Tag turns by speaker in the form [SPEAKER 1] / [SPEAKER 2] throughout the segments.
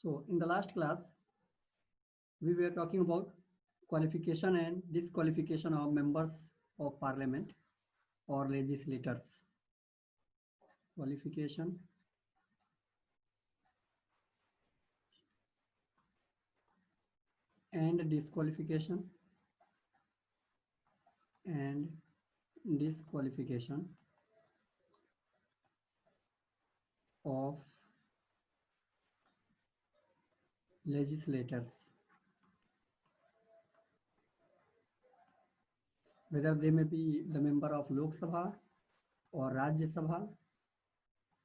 [SPEAKER 1] So in the last class, we were talking about qualification and disqualification of members of parliament or legislators. Qualification and disqualification of legislators, whether they may be the member of Lok Sabha or Rajya Sabha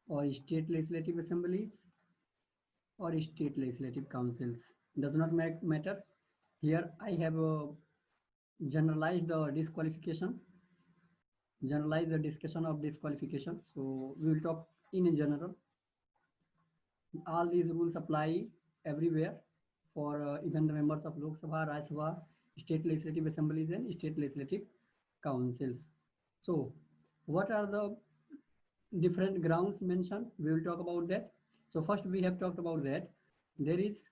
[SPEAKER 1] or state legislative assemblies or state legislative councils. Does not matter. Here I have generalized the disqualification, generalize the discussion of disqualification. So we will talk in general. All these rules apply everywhere for even the members of Lok Sabha, Rajya Sabha, state legislative assemblies and state legislative councils. So what are the different grounds mentioned? We will talk about that. So first we have talked about that there is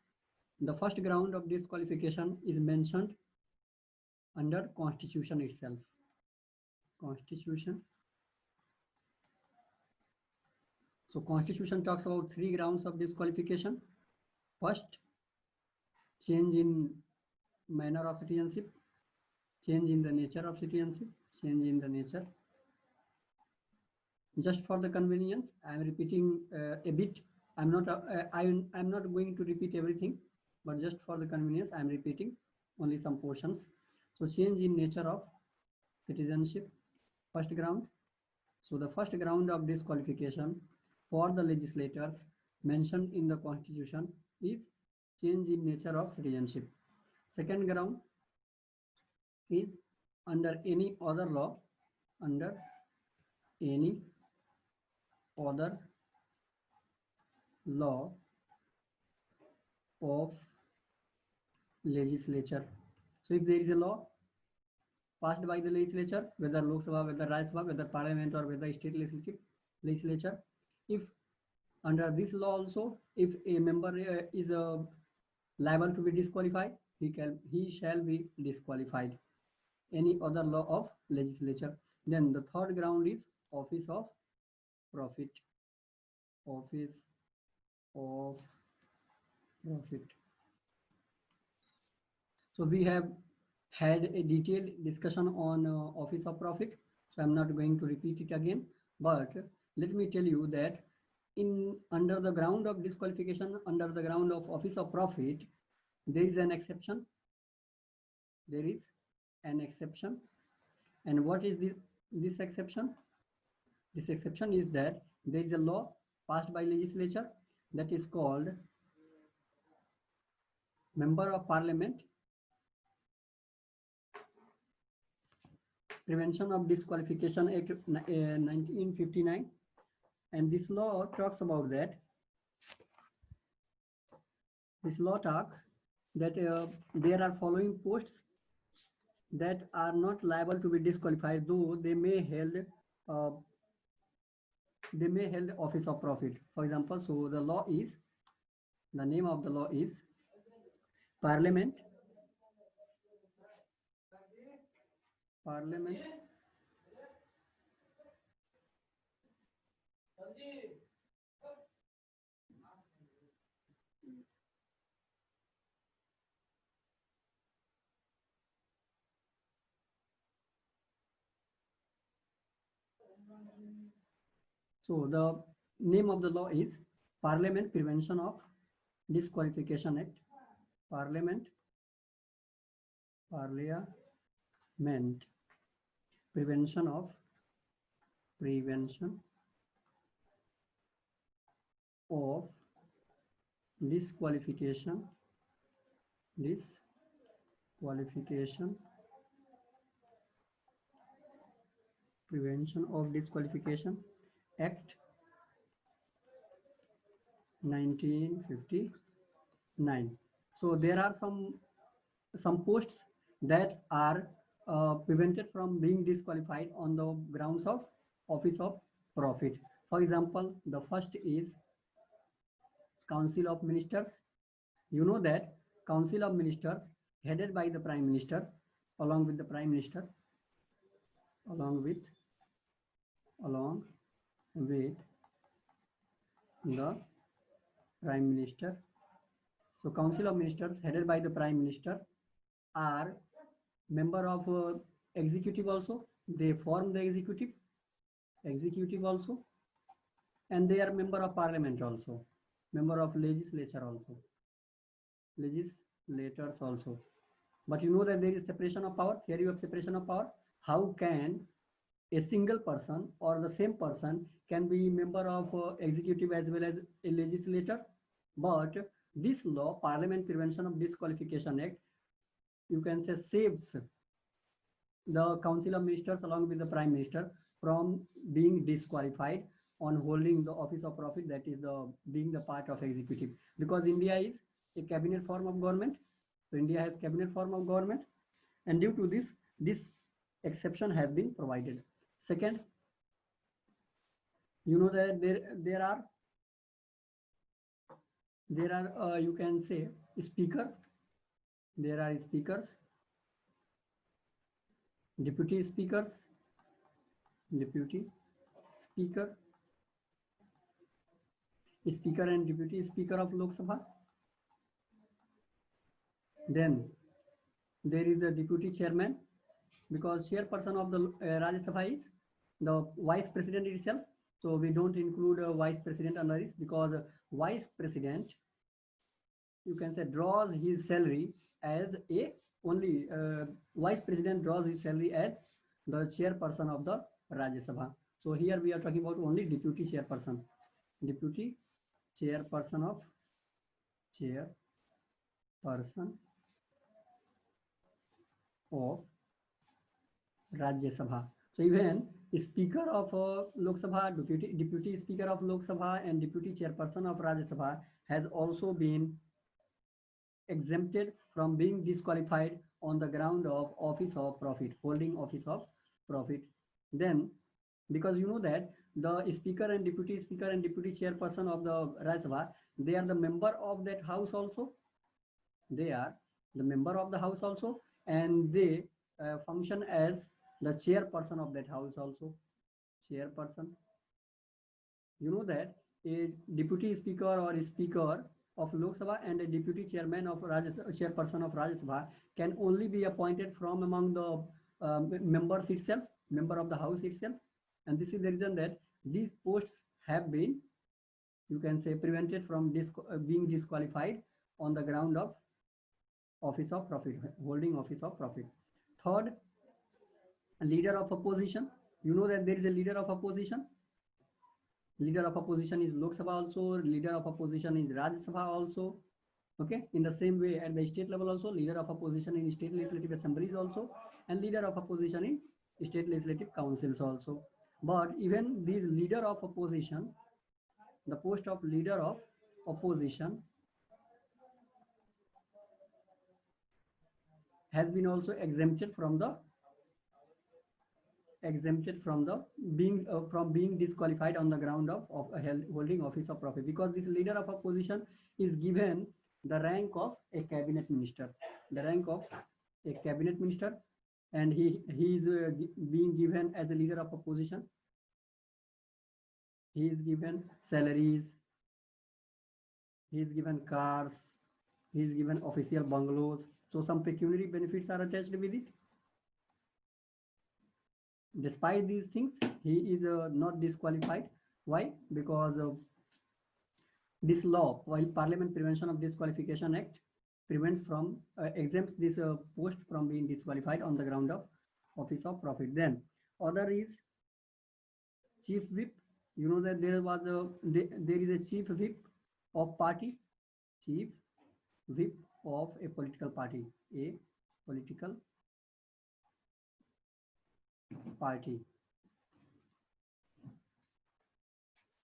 [SPEAKER 1] the first ground of disqualification is mentioned under Constitution itself. Constitution. So Constitution talks about 3 grounds of disqualification. First, change in manner of citizenship, change in the nature of citizenship, change in the nature. Just for the convenience, I am repeating a bit. I'm not going to repeat everything, but just for the convenience, I am repeating only some portions. So change in nature of citizenship, first ground. So the first ground of disqualification for the legislators mentioned in the Constitution is change in nature of citizenship. Second ground is under any other law, under any other law of legislature. So if there is a law passed by the legislature, whether Lok Sabha, whether Rajya Sabha, whether parliament or whether state legislature, if under this law also, if a member is liable to be disqualified, he shall be disqualified. Any other law of legislature. Then the third ground is office of profit. Office of profit. So we have had a detailed discussion on office of profit. So I'm not going to repeat it again, but let me tell you that under the ground of disqualification, under the ground of office of profit, there is an exception. There is an exception. And what is this exception? This exception is that there is a law passed by legislature that is called Member of Parliament Prevention of Disqualification Act 1959. And this law talks about that. This law talks that there are following posts that are not liable to be disqualified, though they may hold office of profit. For example, so the name of the law is Parliament So the name of the law is Parliament Prevention of Disqualification Act. Parliament Prevention of Disqualification Prevention of Disqualification Act 1959. So there are some posts that are prevented from being disqualified on the grounds of office of profit. For example, the first is Council of Ministers, You know that Council of Ministers headed by the Prime Minister, along with the Prime Minister, along with the Prime Minister. So Council of Ministers headed by the Prime Minister are member of executive also. They form the executive also, and they are member of parliament also, member of legislature also, legislators also. But you know that there is separation of power, theory of separation of power. How can a single person or the same person can be member of executive as well as a legislator? But this law, Parliament Prevention of Disqualification Act, you can say, saves the Council of Ministers along with the Prime Minister from being disqualified on holding the office of profit, that is the being the part of executive, because India is a cabinet form of government. So India has cabinet form of government, and due to this exception has been provided. Second, you know that there are you can say speaker, there are speakers, deputy speakers, deputy speaker, speaker and deputy speaker of Lok Sabha. Then there is a deputy chairman, because chairperson of the Rajya Sabha is the vice president itself. So we don't include a vice president under this, because vice president, you can say, draws his salary as a only vice president draws his salary as the chairperson of the Rajya Sabha. So here we are talking about only deputy chairperson, deputy chairperson of Rajya Sabha. So even speaker of Lok Sabha, deputy speaker of Lok Sabha and deputy chairperson of Rajya Sabha has also been exempted from being disqualified on the ground of office of profit, holding office of profit. Then, because you know that the speaker and deputy chairperson of the Rajya Sabha, they are the member of that house also. They are the member of the house also, and they function as the chairperson of that house also. Chairperson. You know that a deputy speaker or speaker of Lok Sabha and a deputy chairman of chairperson of Rajya Sabha can only be appointed from among the members itself, member of the house itself. And this is the reason that these posts have been, you can say, prevented from being disqualified on the ground of office of profit, holding office of profit. Third, leader of opposition. You know that there is a leader of opposition. Leader of opposition is Lok Sabha also, leader of opposition is Rajya Sabha also. Okay, in the same way at the state level also, leader of opposition in state legislative assemblies also, and leader of opposition in state legislative councils also. But even these leader of opposition, the post of leader of opposition has been also exempted from being disqualified on the ground of holding office of profit, because this leader of opposition is given the rank of a cabinet minister, and he is being given as a leader of opposition. He is given salaries, he is given cars, he is given official bungalows. So some pecuniary benefits are attached with it. Despite these things, he is not disqualified. Why? Because this law, while Parliament Prevention of Disqualification Act prevents from exempts this post from being disqualified on the ground of office of profit. Then other is chief whip. You know that there is a chief whip of party, chief whip of a political party,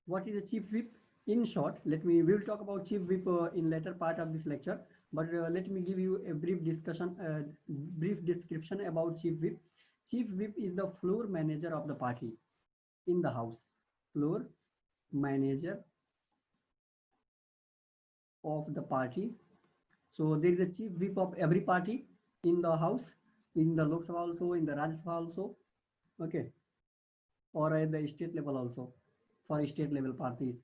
[SPEAKER 1] What is a chief whip? In short, we will talk about chief whip in later part of this lecture, but let me give you a brief description about chief whip. Chief whip is the floor manager of the party in the house. Floor manager of the party So there is a chief whip of every party in the house, in the Lok Sabha also, in the Rajya Sabha also, okay, or at the state level also, for state level parties.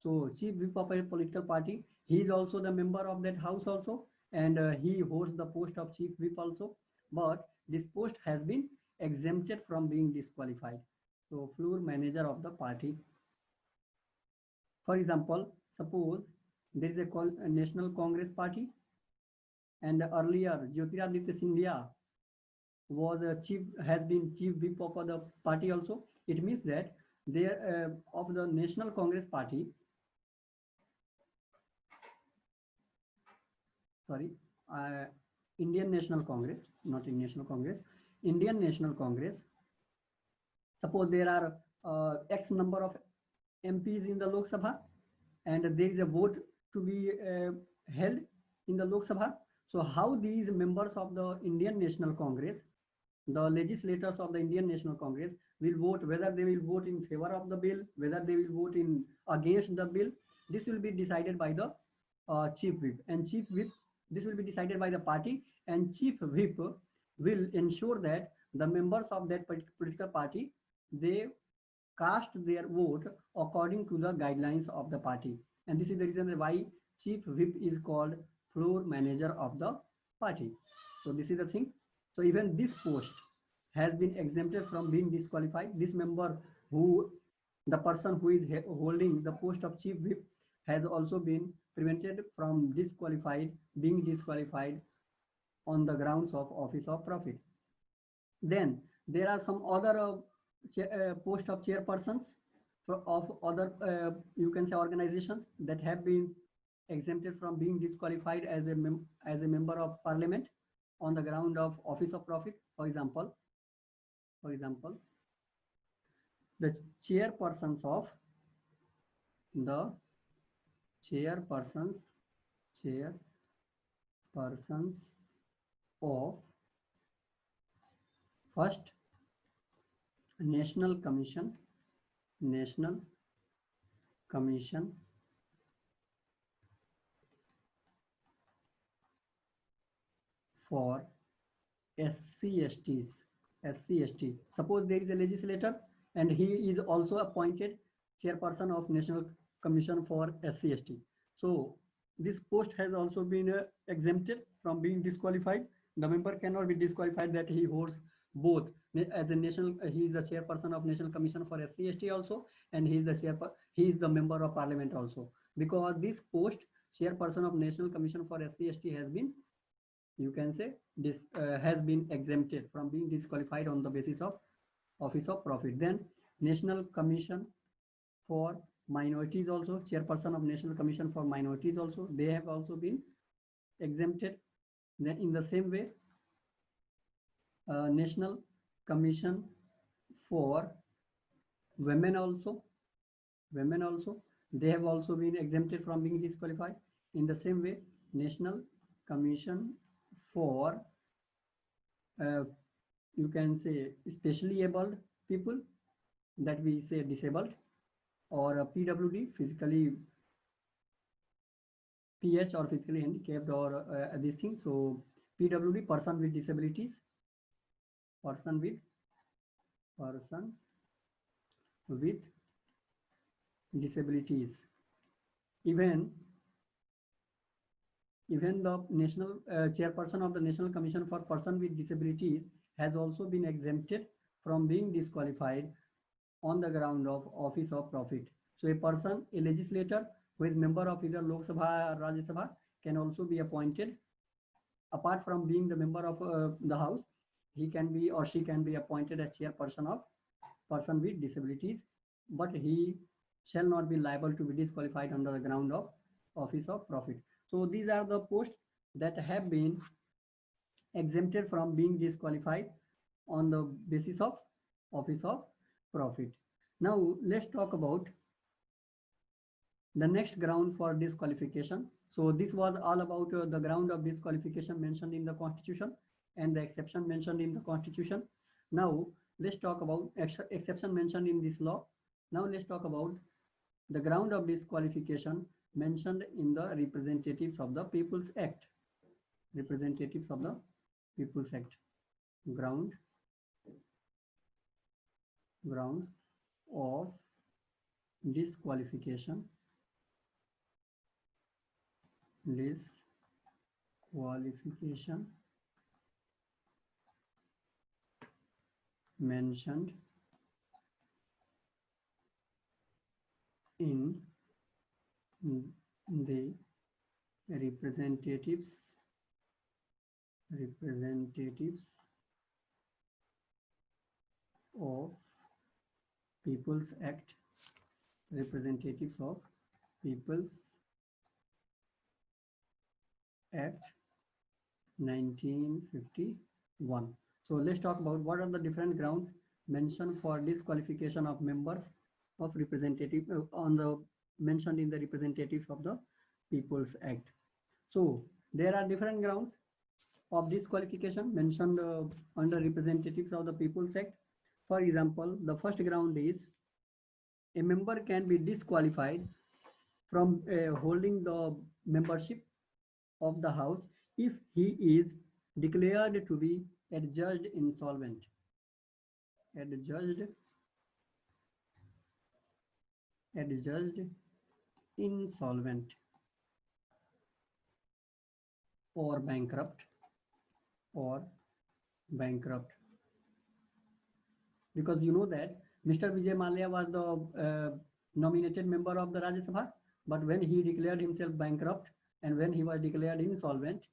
[SPEAKER 1] So chief whip of a political party, he is also the member of that house also, and he holds the post of chief whip also. But this post has been exempted from being disqualified. So floor manager of the party. For example, suppose there is a National Congress Party, and earlier Jyotiraditya Scindia was a has been chief whip of the party also. It means that there of the National Congress Party, sorry, uh, Indian National Congress, not in National Congress, Indian National Congress. Suppose there are X number of MPs in the Lok Sabha, and there is a vote to be held in the Lok Sabha. So how these members of the Indian National Congress, the legislators of the Indian National Congress, will vote, whether they will vote in favor of the bill, whether they will vote in against the bill, this will be decided by the chief whip. And chief whip, this will be decided by the party, and chief whip will ensure that the members of that political party, they cast their vote according to the guidelines of the party. And this is the reason why chief whip is called floor manager of the party. So this is the thing. So even this post has been exempted from being disqualified. This member, who the person who is holding the post of chief whip, has also been prevented from being disqualified on the grounds of office of profit. Then there are some other post of chairpersons of other you can say organizations that have been exempted from being disqualified as a member of parliament on the ground of office of profit. For example, the chairpersons of of first National Commission for SC/STs. SC/ST. Suppose there is a legislator and he is also appointed chairperson of National Commission for SC/ST. So this post has also been exempted from being disqualified. The member cannot be disqualified that he holds both as a national. He is the chairperson of National Commission for SC/ST also, and he is the member of Parliament also, because this post, chairperson of National Commission for SC/ST, has been, you can say, this has been exempted from being disqualified on the basis of office of profit. Then National Commission for Minorities also, chairperson of National Commission for Minorities also, they have also been exempted. Then in the same way, National Commission for Women also, they have also been exempted from being disqualified. In the same way, National Commission for you can say specially abled people, that we say disabled, or PWD, physically PH or physically handicapped, or these things. So PWD, person with disabilities, person with disabilities. Even the national chairperson of the National Commission for Person with Disabilities has also been exempted from being disqualified on the ground of office of profit. So a legislator who is member of either Lok Sabha or Rajya Sabha can also be appointed. Apart from being the member of the house, he can be or she can be appointed as chairperson of person with disabilities, but he shall not be liable to be disqualified under the ground of office of profit. So these are the posts that have been exempted from being disqualified on the basis of office of profit. Now let's talk about the next ground for disqualification. So this was all about the ground of disqualification mentioned in the Constitution and the exception mentioned in the Constitution. Now let's talk about exception mentioned in this law. Now let's talk about the ground of disqualification mentioned in the Representatives of the People's Act. Representatives of the People's Act. Grounds of disqualification mentioned in the representatives of People's Act, Representatives of People's Act 1951. So let's talk about what are the different grounds mentioned for disqualification of members of representative mentioned in the Representatives of the People's Act. So there are different grounds of disqualification mentioned under Representatives of the People's Act. For example, the first ground is a member can be disqualified from holding the membership of the House if he is declared to be adjudged insolvent. Adjudged insolvent or bankrupt because you know that Mr. Vijay Mallya was the nominated member of the Rajya Sabha, but when he declared himself bankrupt and when he was declared insolvent,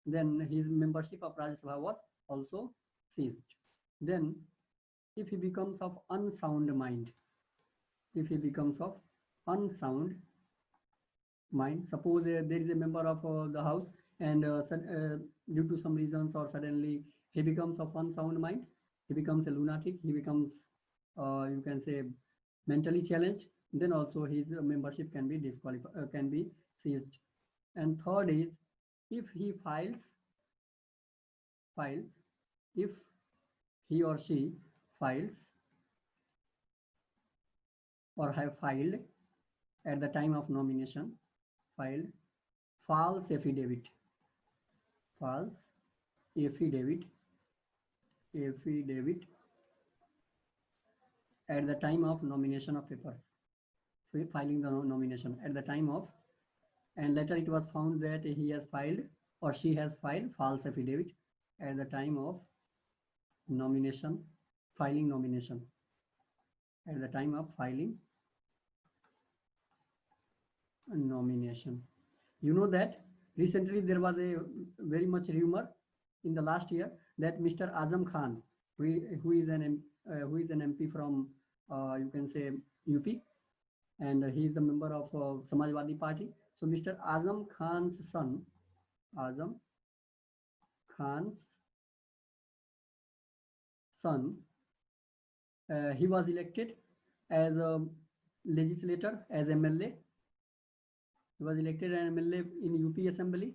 [SPEAKER 1] then his membership of Rajya Sabha was also ceased. Then if he becomes of unsound mind, suppose there is a member of the House and due to some reasons or suddenly he becomes of unsound mind, he becomes a lunatic, he becomes you can say mentally challenged, then also his membership can be disqualified, can be seized. And third is if he if he or she files or have filed at the time of nomination, filed false affidavit at the time of nomination of papers, filing the nomination at the time of, and later it was found that he has filed or she has filed false affidavit at the time of nomination, filing nomination, at the time of filing nomination. You know that recently there was a very much rumor in the last year that Mr. Azam Khan, who is an MP from you can say UP, and he is the member of Samajwadi Party. So Mr. Azam Khan's son, he was elected as a legislator, as MLA. He was elected as MLA in UP Assembly,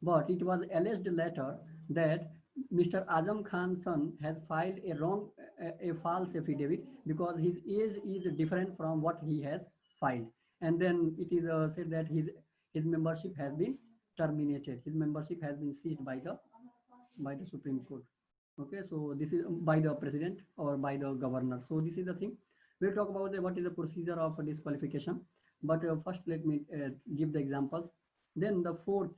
[SPEAKER 1] but it was alleged later that Mr. Azam Khan's son has filed a false affidavit because his age is different from what he has filed, and then it is said that his membership has been terminated. His membership has been seized by the Supreme Court. Okay, so this is by the president or by the governor. So this is the thing. We'll talk about what is the procedure of disqualification. But first, let me give the examples. Then the fourth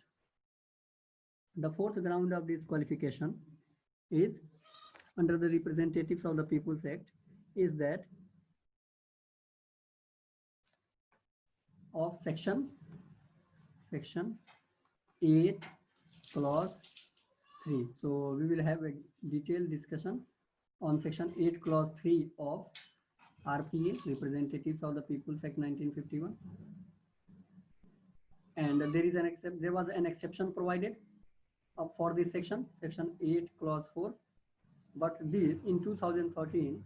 [SPEAKER 1] ground of disqualification is under the Representatives of the People's Act is that of section 8 clause 3. So we will have a detailed discussion on section 8 clause 3 of RPA, Representatives of the People's Act 1951. And there was an exception provided for this section 8 clause 4. But in 2013,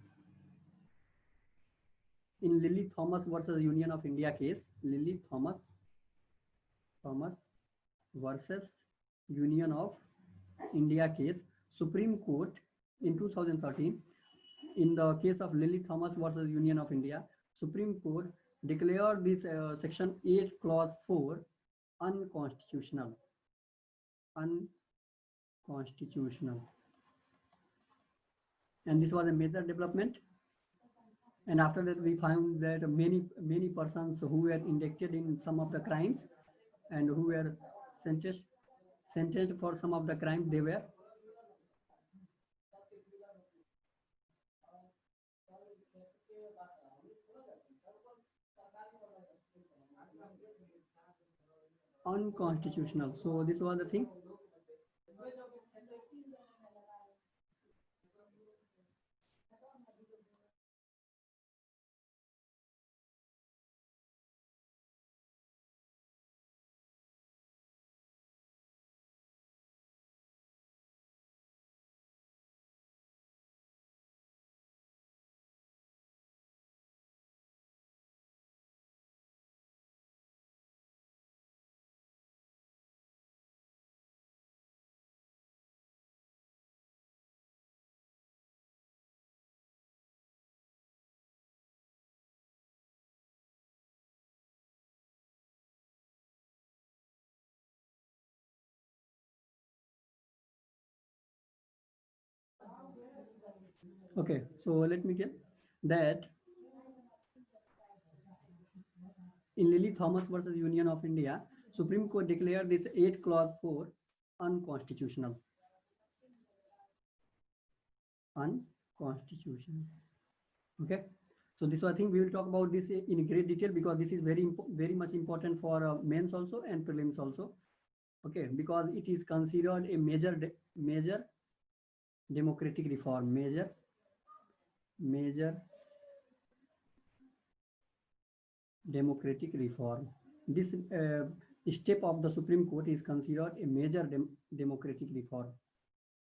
[SPEAKER 1] in Lily Thomas versus Union of India case, Lily Thomas versus Union of India case, Supreme Court in 2013, in the case of Lily Thomas versus Union of India, Supreme Court declare this section 8 clause 4 unconstitutional. Unconstitutional. And this was a major development. And after that, we found that many persons who were indicted in some of the crimes and who were sentenced for some of the crimes, they were unconstitutional. So this was the thing. Okay, so let me tell that in Lily Thomas versus Union of India, Supreme Court declared this 8 clause 4 unconstitutional. Unconstitutional. Okay, so this I think we will talk about this in great detail because this is very much important for mains also and prelims also. Okay, because it is considered a major democratic reform, major democratic reform. This step of the Supreme Court is considered a major democratic reform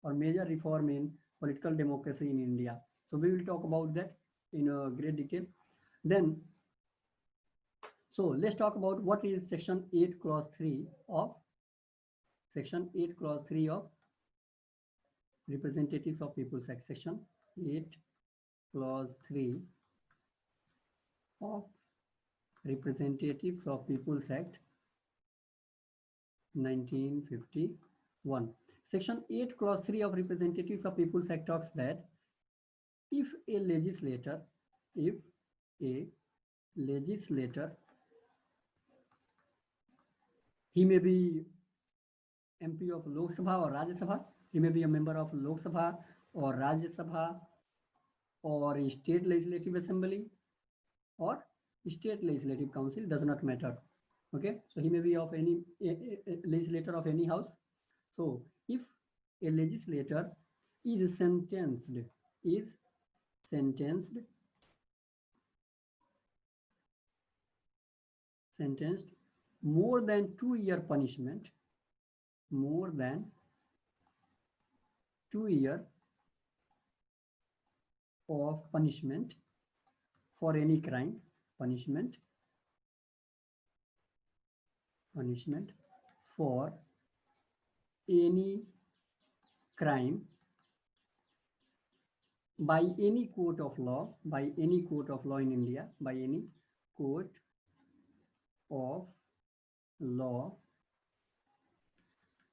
[SPEAKER 1] or major reform in political democracy in India. So we will talk about that in great detail. Then, so let's talk about what is section 8 clause 3 of section 8 clause 3 of Representatives of People's Act. Section 8 clause 3 of Representatives of People's Act 1951. Section 8 clause 3 of Representatives of People's Act talks that if a legislator, he may be MP of Lok Sabha or Rajya Sabha, he may be a member of Lok Sabha or Rajya Sabha or a state legislative assembly or state legislative council, does not matter. Okay, so he may be of any a legislator of any house. So if a legislator is sentenced more than 2-year punishment, more than 2 years of punishment for any crime, punishment for any crime by any court of law, in India, by any court of law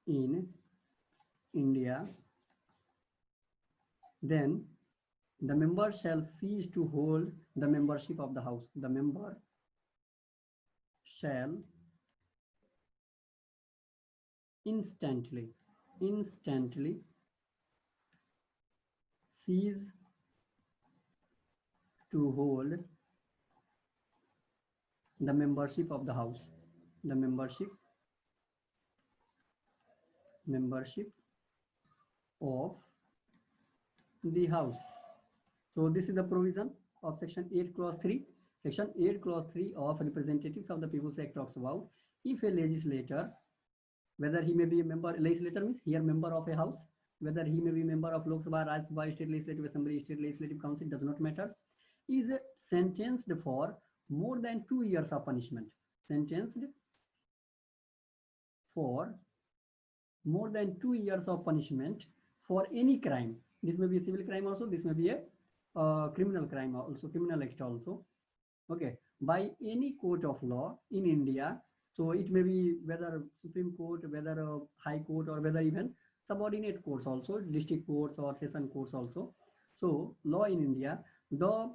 [SPEAKER 1] in India, then the member shall cease to hold the membership of the House. The member shall instantly cease to hold the membership of the House. The membership of the House. So this is the provision of section 8 clause 3. Section 8 clause 3 of Representatives of the People's Act talks about if a legislator, whether he may be a member, legislator means here member of a house, whether he may be member of Lok Sabha, Rajya Sabha, state legislative assembly, state legislative council, does not matter, is sentenced for more than 2 years of punishment. Sentenced for more than 2 years of punishment for any crime. This may be a civil crime also, this may be a criminal crime also, criminal act also. okay, by any court of law in India. So it may be whether Supreme Court, whether a High Court, or whether even subordinate courts also, district courts or session courts also. So law in India, the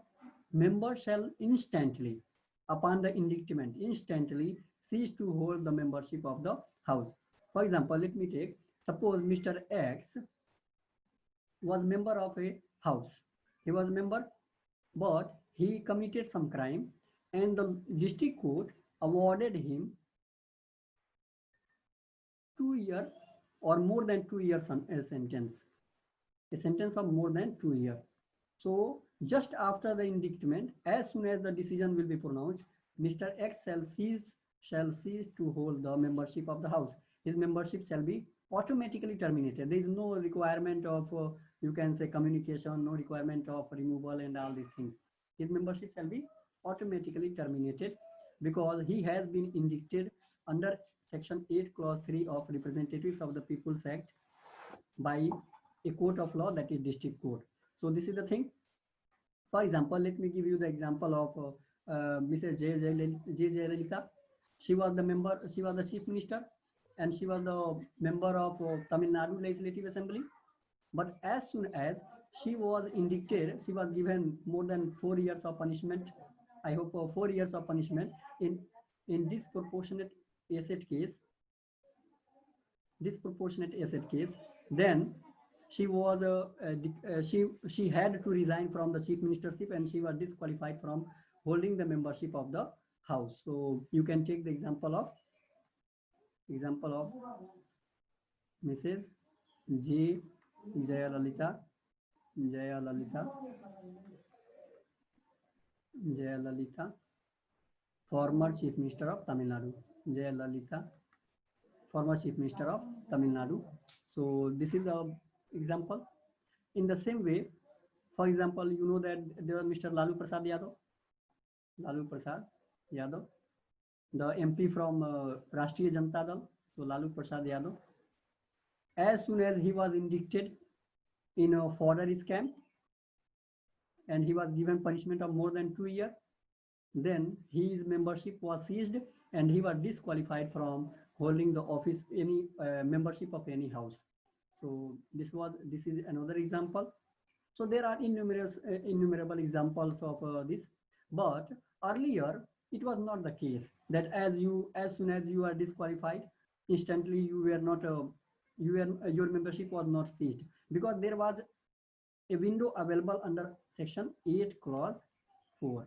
[SPEAKER 1] member shall instantly, upon the indictment, instantly cease to hold the membership of the house. For example, let me take, suppose Mr. X was member of a house. He was member, but he committed some crime, and the district court awarded him 2 years or more than 2 years a sentence of more than 2 years. So just after the indictment, as soon as the decision will be pronounced, Mr. X shall cease to hold the membership of the house. His membership shall be automatically terminated. There is no requirement of you can say communication, no requirement of removal and all these things. His membership shall be automatically terminated because he has been indicted under Section 8, Clause 3 of Representatives of the People's Act by a court of law, that is district court. So this is the thing. For example, let me give you the example of Mrs. J. Jayalalitha. She was the chief minister, and she was the member of Tamil Nadu Legislative Assembly. But as soon as she was indicted, she was given more than 4 years of punishment. I hope 4 years of punishment in disproportionate asset case. Then she was she had to resign from the chief ministership, and she was disqualified from holding the membership of the house. So you can take the example of Mrs. J. Jayalalitha Jayalalitha, former chief minister of Tamil Nadu. Jayalalitha, former chief minister of Tamil Nadu. So this is the example. In the same way, for example, you know that there was Mr. Lalu Prasad Yadav, the MP from Rashtriya Janata Dal. So Lalu Prasad Yadav, as soon as he was indicted in a fodder scam, and he was given punishment of more than 2 years, then his membership was seized, and he was disqualified from holding the office, any membership of any house. So this is another example. So there are innumerable examples of this. But earlier it was not the case that as soon as you are disqualified, instantly your membership was not seized, because there was a window available under Section 8, Clause 4.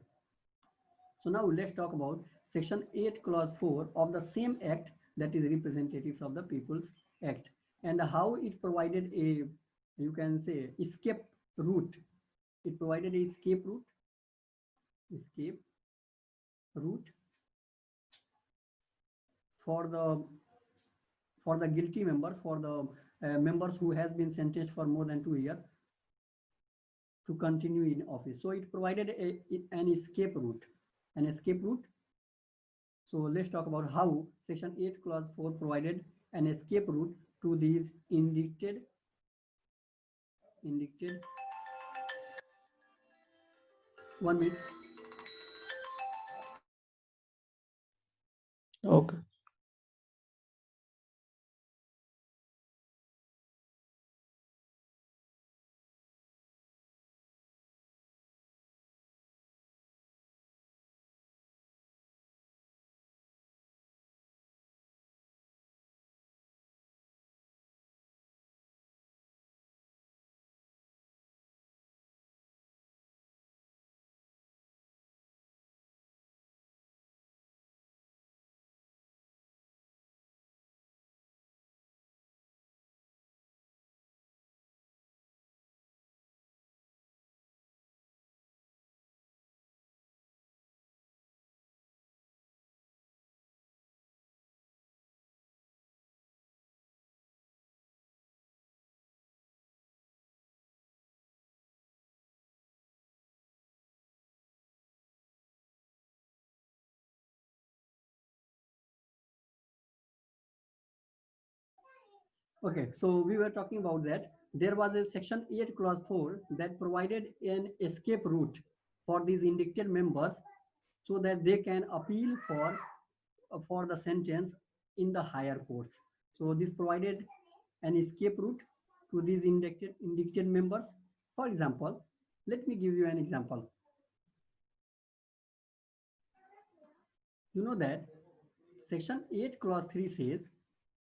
[SPEAKER 1] So now let's talk about Section 8, Clause 4 of the same Act, that is Representatives of the People's Act, and how it provided a, you can say, escape route. It provided a escape route for the guilty members, for the members who has been sentenced for more than 2 years, to continue in office. So it provided an escape route. So let's talk about how Section 8, Clause 4 provided an escape route to these indicted. 1 minute.
[SPEAKER 2] Okay.
[SPEAKER 1] Okay, so we were talking about that. There was a Section 8, Clause 4 that provided an escape route for these indicted members so that they can appeal for the sentence in the higher courts. So this provided an escape route to these indicted members. For example, let me give you an example. You know that section 8 clause 3 says,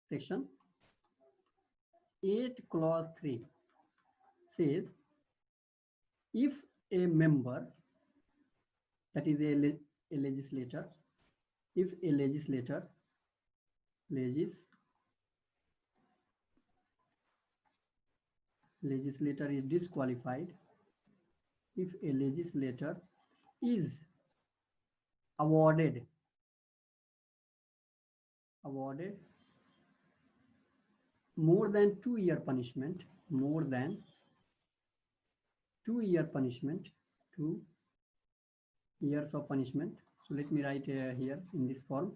[SPEAKER 1] section 8 clause 3 says, if a member, that is a legislator, if a legislator is disqualified, if a legislator is awarded more than 2-year punishment, 2 years of punishment. So let me write here in this form.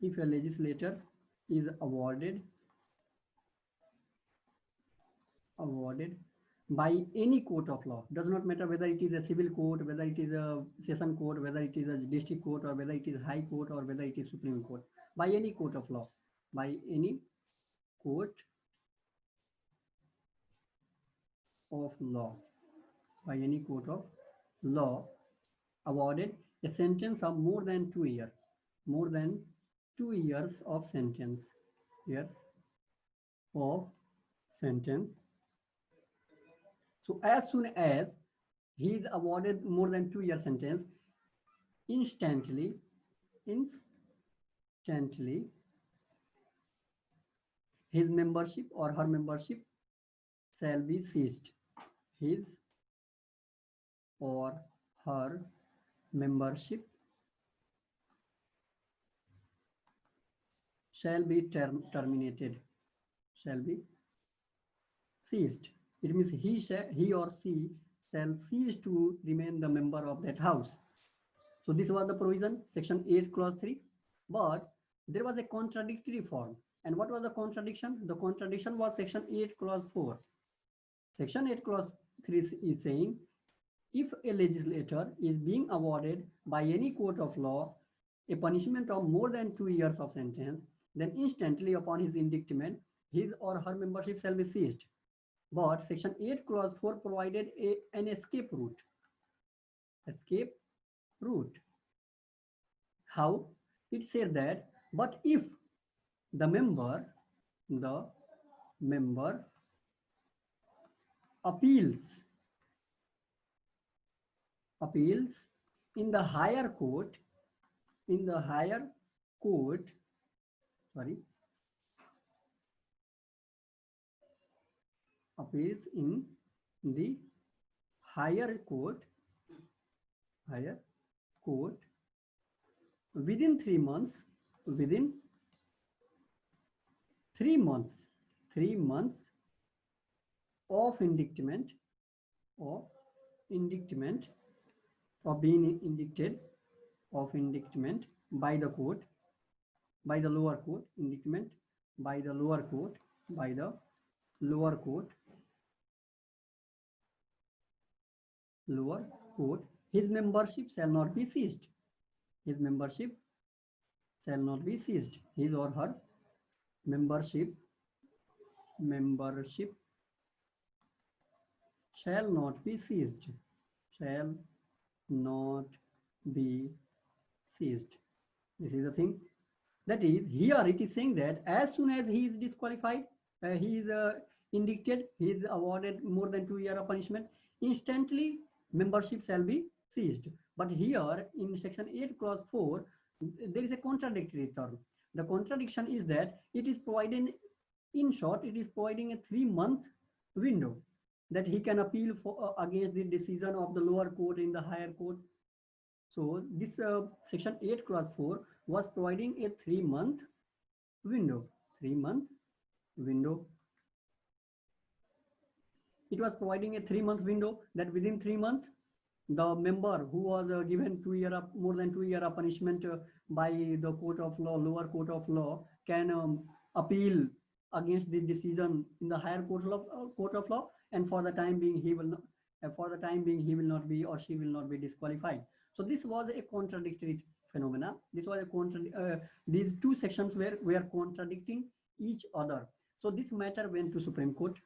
[SPEAKER 1] If a legislator is awarded by any court of law, does not matter whether it is a civil court, whether it is a session court, whether it is a district court, or whether it is high court, or whether it is Supreme Court, by any court of law, by any court of law, awarded a sentence of more than 2 years of sentence, So as soon as he is awarded more than 2-year sentence, instantly his membership or her membership shall be seized. His or her membership shall be terminated, shall be seized. It means he or she shall cease to remain the member of that house. So this was the provision, section 8 clause 3. But there was a contradictory form. And what was the contradiction? The contradiction was section 8 clause 4. Section 8 clause 3 is saying, if a legislator is being awarded by any court of law a punishment of more than 2 years of sentence, then instantly upon his indictment, his or her membership shall be seized. But section 8 clause 4 provided an escape route. How? It said that, but if the member appeals in the higher court, appeals in the higher court within 3 months, of indictment, of being indicted, by the court, by the lower court, indictment by the lower court, his membership shall not be seized. His or her membership shall not be seized. This is the thing. That is, here it is saying that as soon as he is disqualified, he is indicted, he is awarded more than 2 years of punishment, instantly membership shall be seized. But here in section 8 clause 4, there is a contradictory term. The contradiction is that it is providing, in short, it is providing a 3-month window that he can appeal for against the decision of the lower court in the higher court. So this section 8 clause 4 was providing a 3-month window. It was providing a 3-month window that within 3 months, the member who was given more than 2 years of punishment by the court of law, lower court of law, can appeal against the decision in the higher court of law, and for the time being for the time being he will not be or she will not be disqualified. So this was a contradictory phenomena. This was a these two sections were contradicting each other. So this matter went to Supreme Court.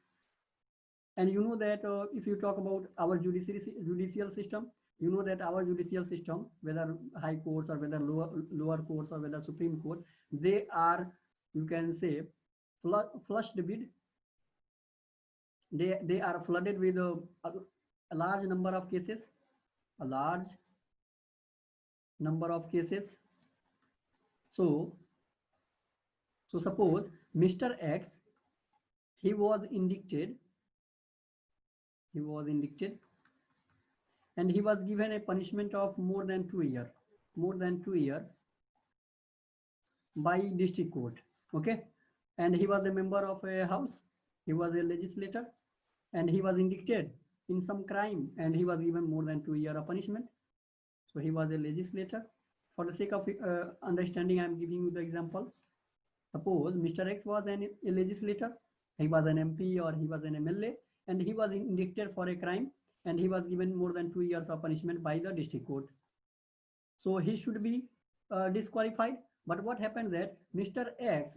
[SPEAKER 1] And you know that if you talk about our judicial system, you know that our judicial system, whether high courts or whether lower courts or whether Supreme Court, they are, you can say, flushed with, they are flooded with a large number of cases, a large number of cases. So suppose Mr. X, he was indicted, and he was given a punishment of more than 2 years by district court. Okay, and he was a member of a house, he was a legislator, and he was indicted in some crime, and he was given more than 2 years of punishment. So he was a legislator. For the sake of understanding, I am giving you the example. Suppose Mr. X was a legislator, he was an MP or he was an MLA, and he was indicted for a crime, and he was given more than 2 years of punishment by the district court. So he should be disqualified. But what happened that Mr. X,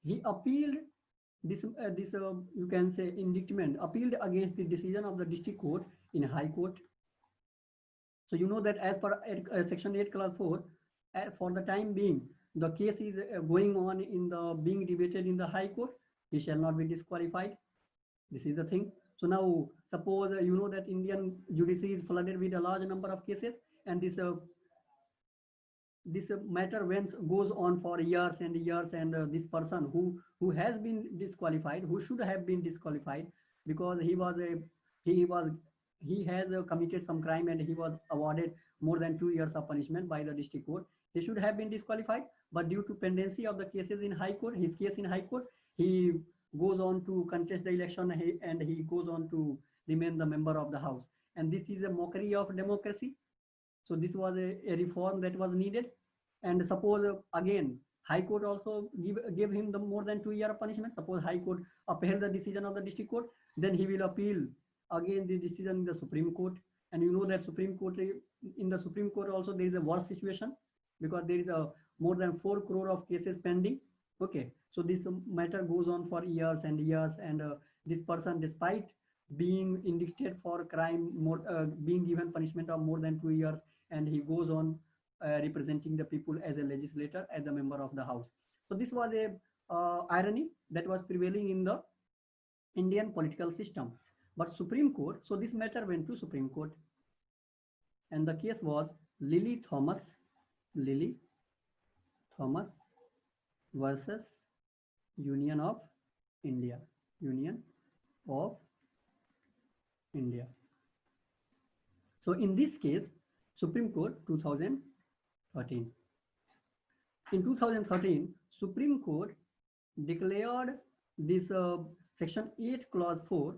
[SPEAKER 1] he appealed this you can say indictment, appealed against the decision of the district court in High Court. So you know that as per section 8 clause 4, for the time being the case is going on in the being debated in the High Court, he shall not be disqualified. This is the thing. So now suppose you know that Indian judiciary is flooded with a large number of cases, and this matter goes on for years and years, and this person who has been disqualified, who should have been disqualified because he has committed some crime and he was awarded more than 2 years of punishment by the district court, he should have been disqualified. But due to pendency of the cases in High Court, his case in High Court, he goes on to contest the election, and he goes on to remain the member of the house. And this is a mockery of democracy. So this was a reform that was needed. And suppose again High Court also gave him the more than 2 year of punishment. Suppose High Court upheld the decision of the district court, then he will appeal again the decision in the Supreme Court. And you know that in the Supreme Court also there is a worse situation, because there is a more than 4 crore of cases pending. Okay, so this matter goes on for years and years, and this person, despite being indicted for crime, being given punishment of more than 2 years, and he goes on representing the people as a legislator, as a member of the house. So this was a irony that was prevailing in the Indian political system. But Supreme Court, so this matter went to Supreme Court, and the case was Lily Thomas versus Union of India. So in this case, Supreme Court 2013. In 2013, Supreme Court declared this section 8 clause 4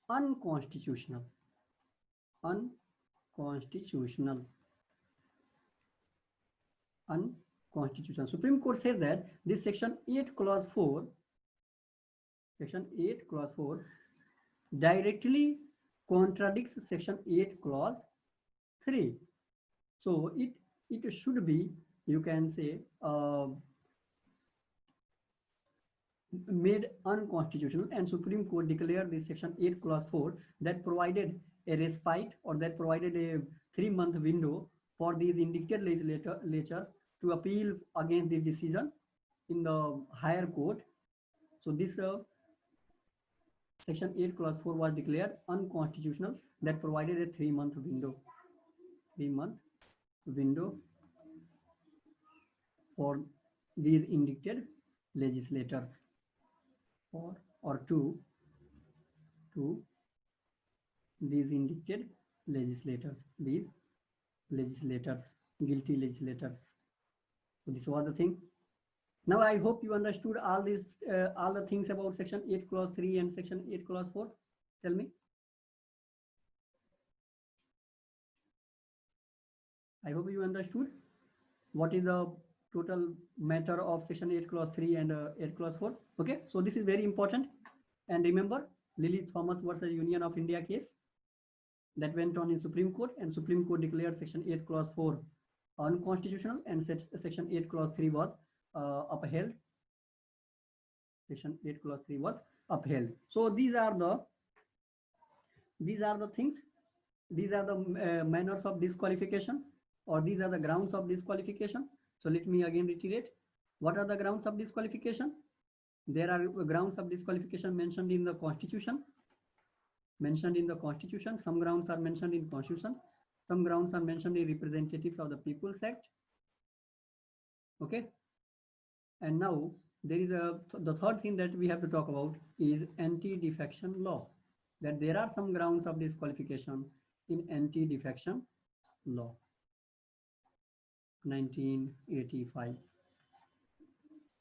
[SPEAKER 1] unconstitutional. Supreme Court said that this section 8 clause 4 directly contradicts section 8 clause 3. So it should be, you can say, made unconstitutional, and Supreme Court declared this section 8 clause 4 that provided a respite, or that provided a 3-month window for these indicted legislatures to appeal against the decision in the higher court. So this section 8 clause 4 was declared unconstitutional, that provided a 3-month window for these indicted legislators, or to these indicted legislators, guilty legislators. So this was the thing. Now I hope you understood all this, all the things about section 8 clause 3 and section 8 clause 4. Tell me. I hope you understood what is the total matter of section 8 clause 3 and 8 clause 4. Okay, so this is very important. And remember, Lily Thomas versus Union of India case that went on in Supreme Court, and Supreme Court declared Section 8 Clause 4 unconstitutional, and Section 8 Clause 3 was upheld. Section 8 Clause 3 was upheld. So these are the things. These are the manners of disqualification, or these are the grounds of disqualification. So let me again reiterate. What are the grounds of disqualification? There are grounds of disqualification mentioned in the Constitution. Some grounds are mentioned in Constitution. Some grounds are mentioned in Representatives of the People's Act. Okay. And now there is the third thing that we have to talk about is anti-defection law. That there are some grounds of disqualification in anti-defection law, 1985.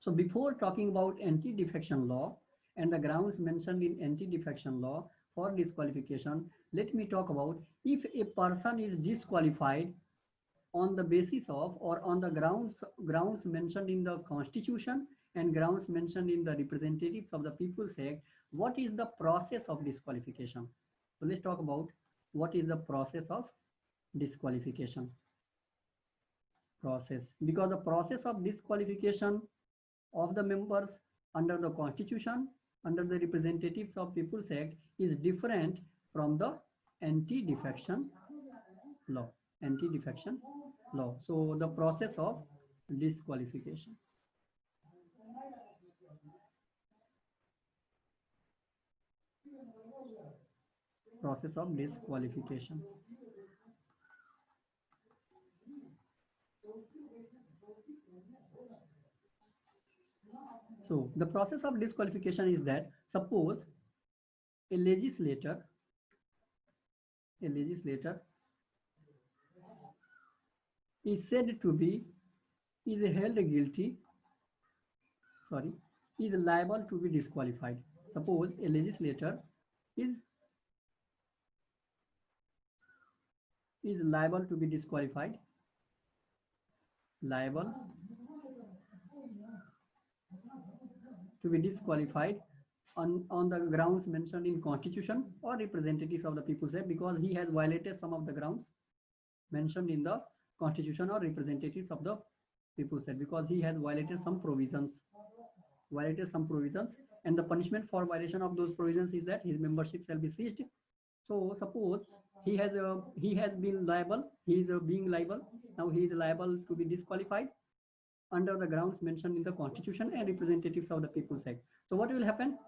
[SPEAKER 1] So before talking about anti-defection law and the grounds mentioned in anti-defection law for disqualification, let me talk about if a person is disqualified on the basis of or on the grounds mentioned in the Constitution and grounds mentioned in the Representatives of the People's Act, what is the process of disqualification? So let's talk about what is the process of disqualification. Process, because the process of disqualification of the members under the Constitution, under the Representatives of People's Act is different from the anti-defection law. Anti-defection law. So the process of disqualification. Process of disqualification. So the process of disqualification is that suppose a legislator is said to be is liable to be disqualified. Suppose a legislator is liable to be disqualified. Liable to be disqualified on the grounds mentioned in Constitution or Representatives of the People's Act, because he has violated some of the grounds mentioned in the Constitution or Representatives of the People's Act, because he has violated some provisions, and the punishment for violation of those provisions is that his membership shall be seized. So suppose he has been liable, he is being liable, now he is liable to be disqualified under the grounds mentioned in the Constitution and Representatives of the People's Act. So what will happen?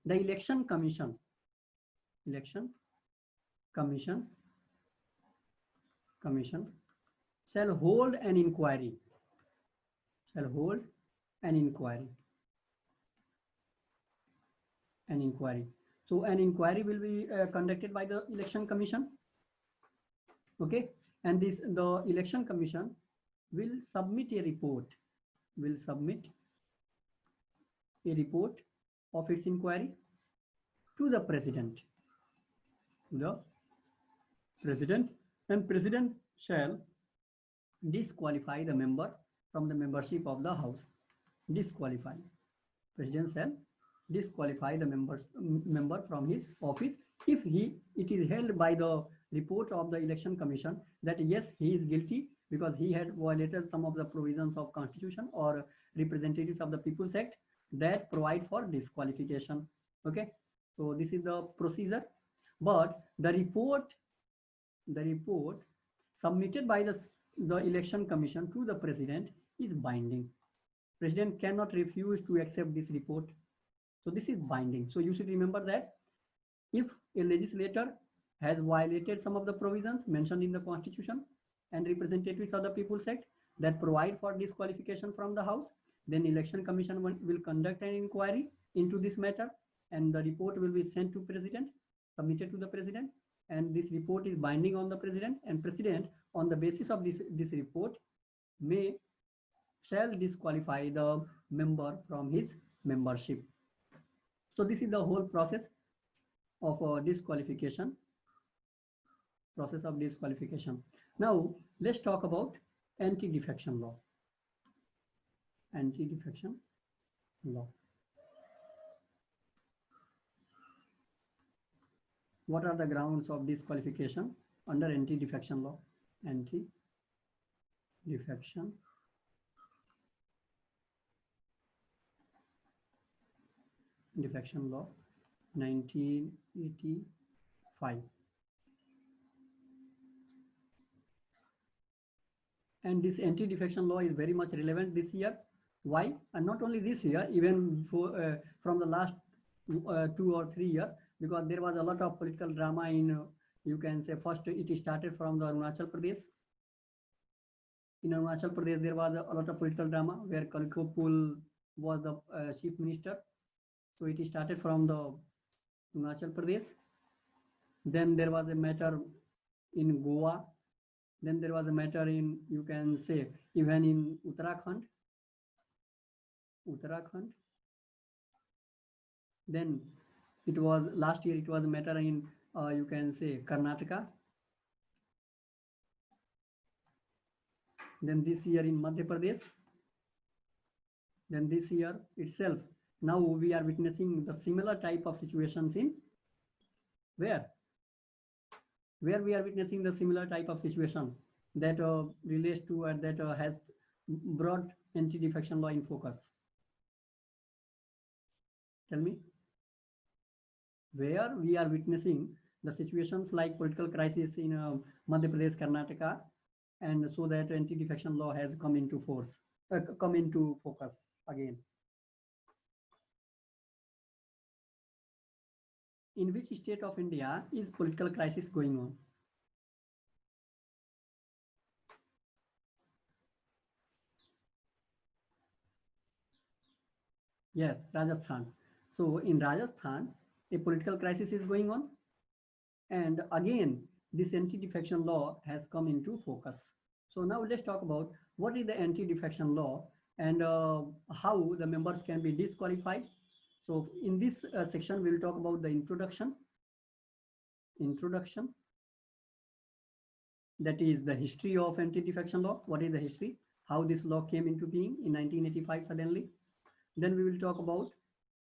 [SPEAKER 1] The Election Commission shall hold an inquiry. So an inquiry will be conducted by the Election Commission. Okay, and the Election Commission will submit a report. Of its inquiry to the President. And President shall disqualify the member from the membership of the House. President shall disqualify the member from his office if it is held by the report of the Election Commission that yes, he is guilty because he had violated some of the provisions of Constitution or Representatives of the People's Act that provide for disqualification. Okay, so this is the procedure. But the report submitted by the Election Commission to the President is binding. President cannot refuse to accept this report. So this is binding. So you should remember that if a legislator has violated some of the provisions mentioned in the Constitution and Representatives of the People's Act that provide for disqualification from the House, then Election Commission will conduct an inquiry into this matter, and the report will be sent to President, submitted to the President, and this report is binding on the President, and President, on the basis of this report, shall disqualify the member from his membership. So this is the whole process of disqualification. Now let's talk about anti-defection law. What are the grounds of disqualification under anti-defection law? Anti-defection law 1985. And this anti-defection law is very much relevant this year. Why? And not only this year, even from the last 2 or 3 years, because there was a lot of political drama in, you can say, first it started from the Arunachal Pradesh. In Arunachal Pradesh, there was a lot of political drama where Kalko Pul was the chief minister. So it started from the Arunachal Pradesh. Then there was a matter in Goa. Then there was a matter in, you can say, even in Uttarakhand. Then it was last year, it was a matter in, you can say, Karnataka. Then this year in Madhya Pradesh. Then this year itself, now we are witnessing the similar type of situations in where we are witnessing the similar type of situation that relates to that has brought anti-defection law in focus. Tell me, where we are witnessing the situations like political crisis in Madhya Pradesh, Karnataka, and so that anti-defection law has come into focus again. In which state of India is political crisis going on? Yes, Rajasthan. So in Rajasthan, a political crisis is going on. And again, this anti-defection law has come into focus. So now let's talk about what is the anti-defection law and how the members can be disqualified. So in this section, we will talk about the introduction. That is the history of anti-defection law. What is the history? How this law came into being in 1985 suddenly. Then we will talk about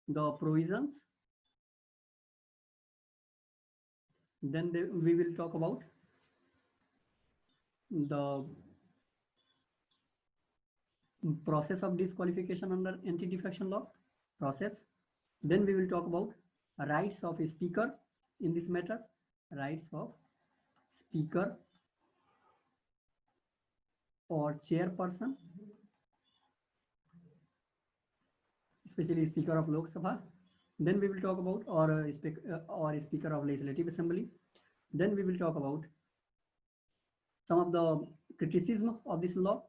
[SPEAKER 1] the provisions. Then we will talk about the process of disqualification under anti-defection law process. Then we will talk about rights of a speaker in this matter, rights of speaker or chairperson, especially Speaker of Lok Sabha. Then we will talk about or Speaker of Legislative Assembly. Then we will talk about some of the criticism of this law.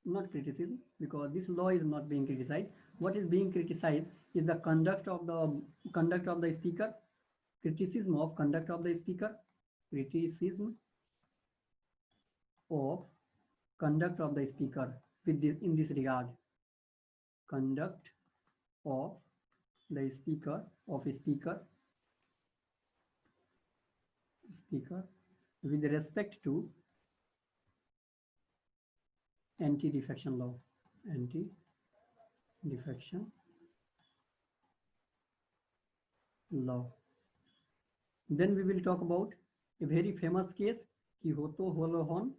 [SPEAKER 1] Not criticism, because this law is not being criticized. What is being criticized is the conduct of the speaker, criticism of conduct of the speaker, criticism of conduct of the speaker with this, in this regard, conduct of the speaker with respect to anti-defection law. Anti-defection law. Then we will talk about a very famous case, Quixote Holohan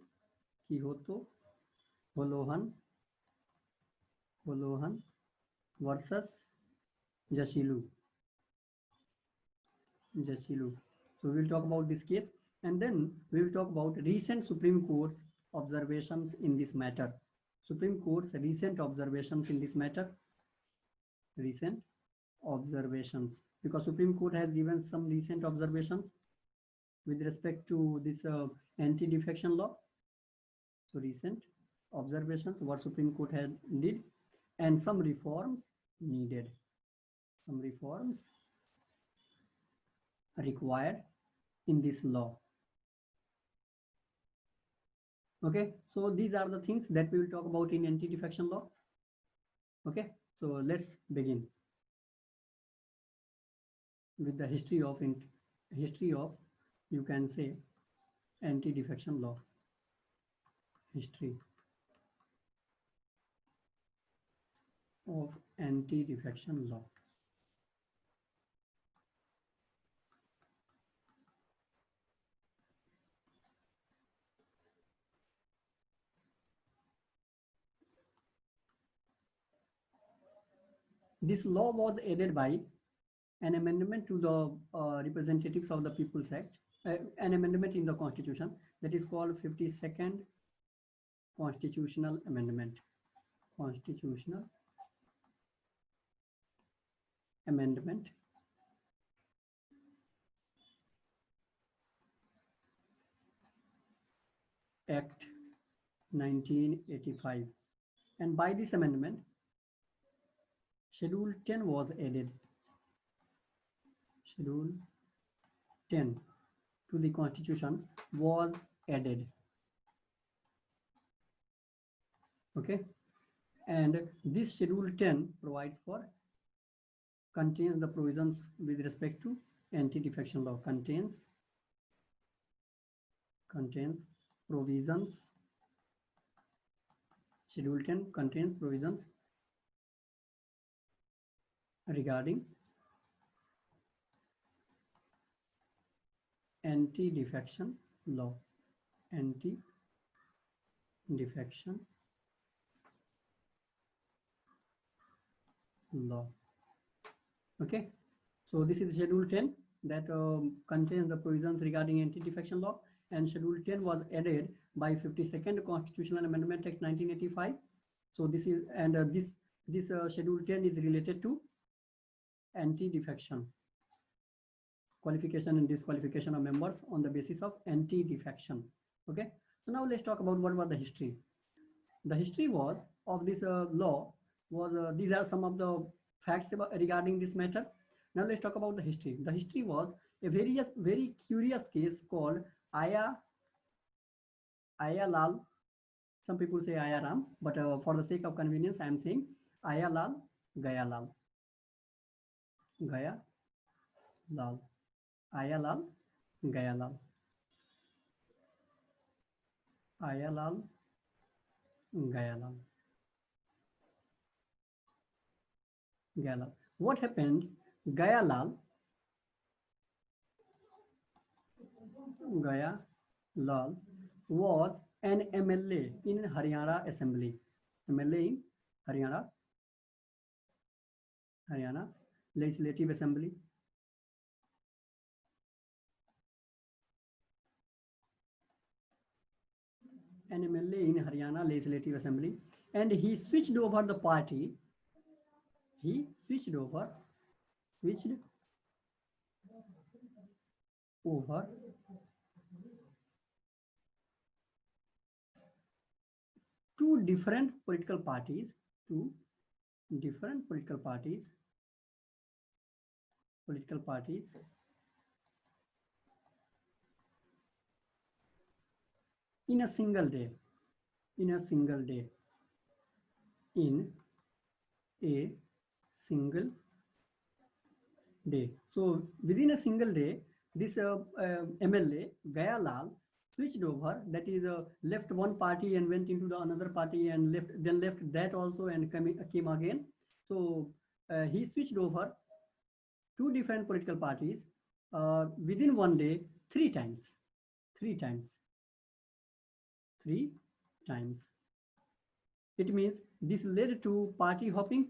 [SPEAKER 1] versus Jashilu. So we will talk about this case, and then we will talk about recent Supreme Court's observations in this matter. Supreme Court's recent observations in this matter. Recent observations, because Supreme Court has given some recent observations with respect to this anti-defection law. So recent observations, what Supreme Court had did, and some reforms needed. Some reforms required in this law. Okay, so these are the things that we will talk about in anti-defection law. Okay, so let's begin with the history of you can say anti-defection law. History of anti-defection law. This law was aided by an amendment to the Representatives of the People's Act, an amendment in the Constitution that is called 52nd Constitutional Amendment. Constitutional Amendment Act 1985, and by this amendment Schedule 10 was added. Schedule 10 to the Constitution was added. Okay, and this Schedule 10 provides for, contains the provisions with respect to anti-defection law. Contains provisions. Schedule 10 contains provisions regarding anti-defection law. Anti-defection law. Okay, so this is Schedule 10 that contains the provisions regarding anti-defection law, and Schedule 10 was added by 52nd Constitutional Amendment Act 1985. So this is, and this Schedule 10 is related to anti-defection, qualification and disqualification of members on the basis of anti-defection. Okay, so now let's talk about what was the history. The history was of this law was, these are some of the facts regarding this matter. Now let's talk about the history. The history was a very curious case called Aya Lal. Some people say Aya Ram, but for the sake of convenience, I am saying Aya Lal, Gaya Lal. Gaya Lal. Aya Lal, Gaya Lal. Aya Lal, Gaya Lal. Gaya Lal. What happened? Gaya Lal was an MLA in Haryana Assembly. MLA in Haryana Legislative Assembly. An MLA in Haryana Legislative Assembly, and he switched over the party. He switched over two different political parties, in a single day. So within a single day, this MLA Gaya Lal switched over, that is left one party and went into the another party, and left that also and came again. So he switched over two different political parties within one day three times. It means this led to party hopping,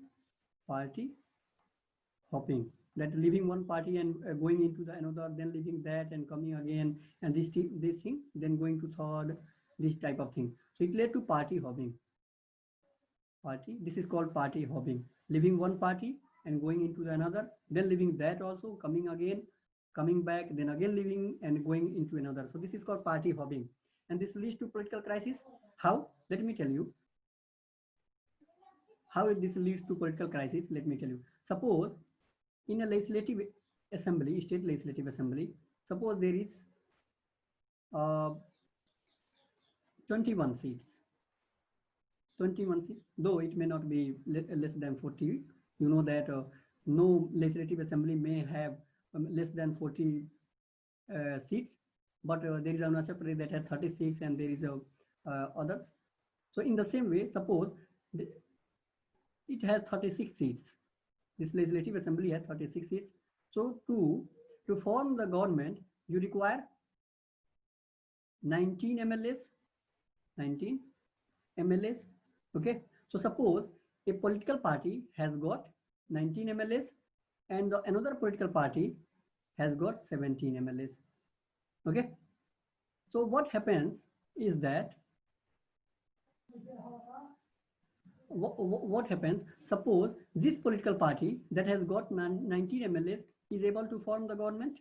[SPEAKER 1] that leaving one party and going into the another, then leaving that and coming again, and this thing, then going to third, this type of thing. So it led to party hopping. This is called party hopping, leaving one party and going into the another, then leaving that also, coming again, coming back, then again leaving and going into another. So this is called party hopping, and this leads to political crisis. How? Let me tell you how this leads to political crisis. Let me tell you. Suppose in a legislative assembly, state legislative assembly, suppose there is 21 seats. 21 seats, though it may not be less than 40. You know that no legislative assembly may have less than 40 seats, but there is Arunachal Pradesh that has 36, and there is others. So in the same way, suppose it has 36 seats. This legislative assembly has 36 seats. So to form the government, you require 19 MLAs. Okay. So suppose a political party has got 19 MLAs, and the another political party has got 17 MLAs. Okay. So what happens is that what happens? Suppose this political party that has got 19 MLAs is able to form the government.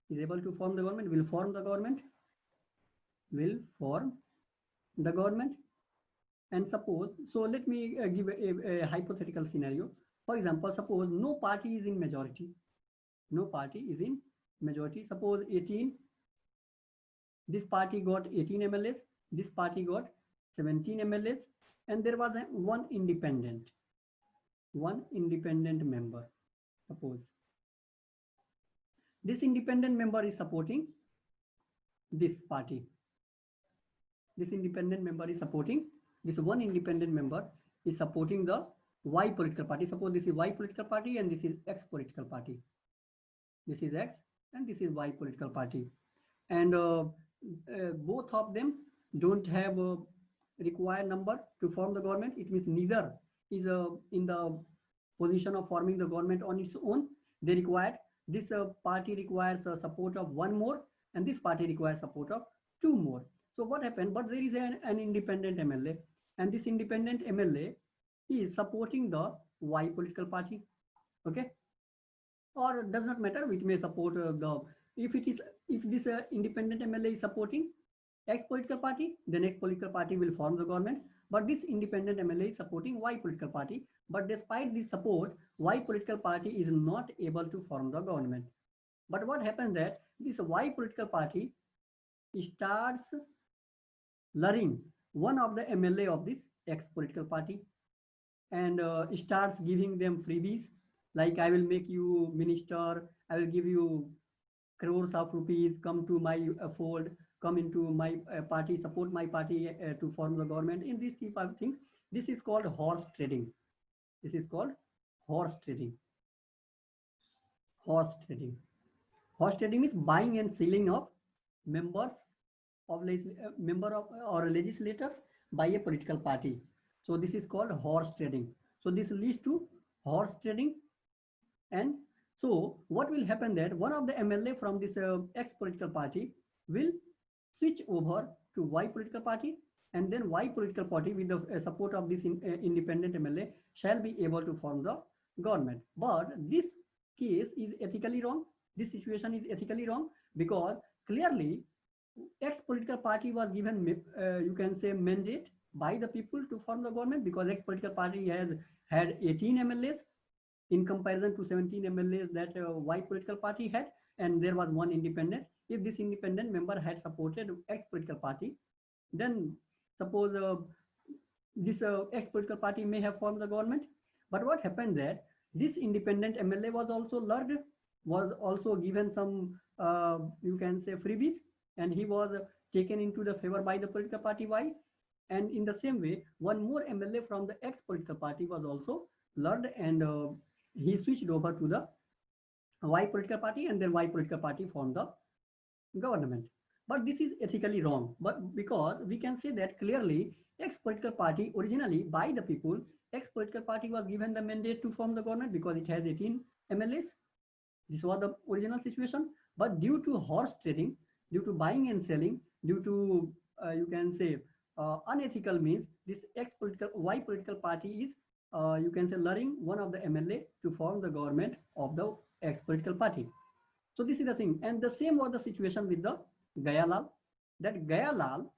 [SPEAKER 1] Is able to form the government. Will form the government. Will form the government. And suppose, so let me give a hypothetical scenario. For example, suppose no party is in majority. No party is in majority. Suppose 18. This party got 18 MLAs. This party got 17 MLAs. And there was one independent member. Suppose this independent member is supporting this party. This independent member is supporting, this one independent member is supporting the Y political party. Suppose this is Y political party and this is X political party. This is X and this is Y political party. And both of them don't have a required number to form the government. It means neither is in the position of forming the government on its own. They required, this party requires support of one more and this party requires support of two more. So what happened? But there is an independent MLA, and this independent MLA is supporting the Y political party. Okay, or it does not matter. We may support if this independent MLA is supporting X political party, then X political party will form the government. But this independent MLA is supporting Y political party. But despite this support, Y political party is not able to form the government. But what happens that this Y political party starts luring one of the MLA of this X political party and starts giving them freebies, like I will make you minister, I will give you crores of rupees, come to my fold, come into my party, support my party to form the government. In these type of things, this is called horse trading. This is called horse trading. Horse trading. Horse trading is buying and selling of members of or legislators by a political party. So this is called horse trading. So this leads to horse trading. And so what will happen that one of the MLA from this X political party will switch over to Y political party, and then Y political party with the support of this independent MLA shall be able to form the government. But this case is ethically wrong. This situation is ethically wrong because clearly X political party was given, you can say, mandate by the people to form the government, because X political party has had 18 MLAs in comparison to 17 MLAs that Y political party had, and there was one independent. If this independent member had supported X political party, then suppose this X political party may have formed the government. But what happened that this independent MLA was also lured, was also given some, you can say, freebies, and he was taken into the favor by the political party Y. And in the same way, one more MLA from the X political party was also lured, and he switched over to the Y political party, and then Y political party formed the government. But this is ethically wrong. But because we can say that clearly X political party originally by the people, X political party was given the mandate to form the government because it has 18 MLAs. This was the original situation. But due to horse trading, due to buying and selling, due to you can say unethical means, this Y political party is you can say luring one of the MLA to form the government of the X political party. So this is the thing. And the same was the situation with the Gaya Lal. That Gaya Lal,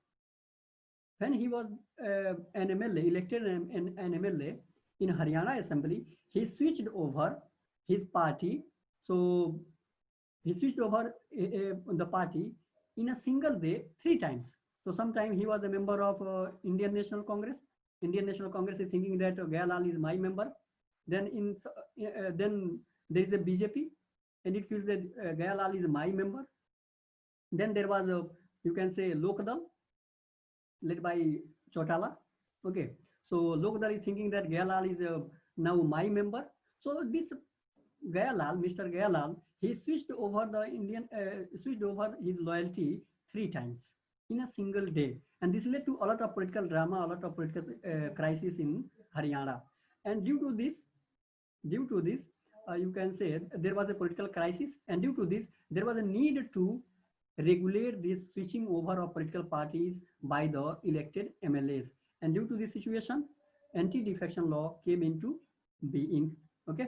[SPEAKER 1] when he was an MLA, elected an MLA in Haryana Assembly, he switched over his party. So he switched over the party in a single day 3 times. So sometime he was a member of Indian National Congress. Indian National Congress is thinking that Gaya Lal is my member. Then then there is a BJP, and it feels that Gaya Lal is my member. Then there was you can say Lok Dal, led by Chautala. Okay, so Lok Dal is thinking that Gaya Lal is now my member. So this Gaya Lal, Mr. Gaya Lal, he switched over his loyalty 3 times in a single day, and this led to a lot of political drama, a lot of political crisis in Haryana. And due to this, due to this, you can say there was a political crisis, and due to this, there was a need to regulate this switching over of political parties by the elected MLAs. And due to this situation, anti-defection law came into being. Okay,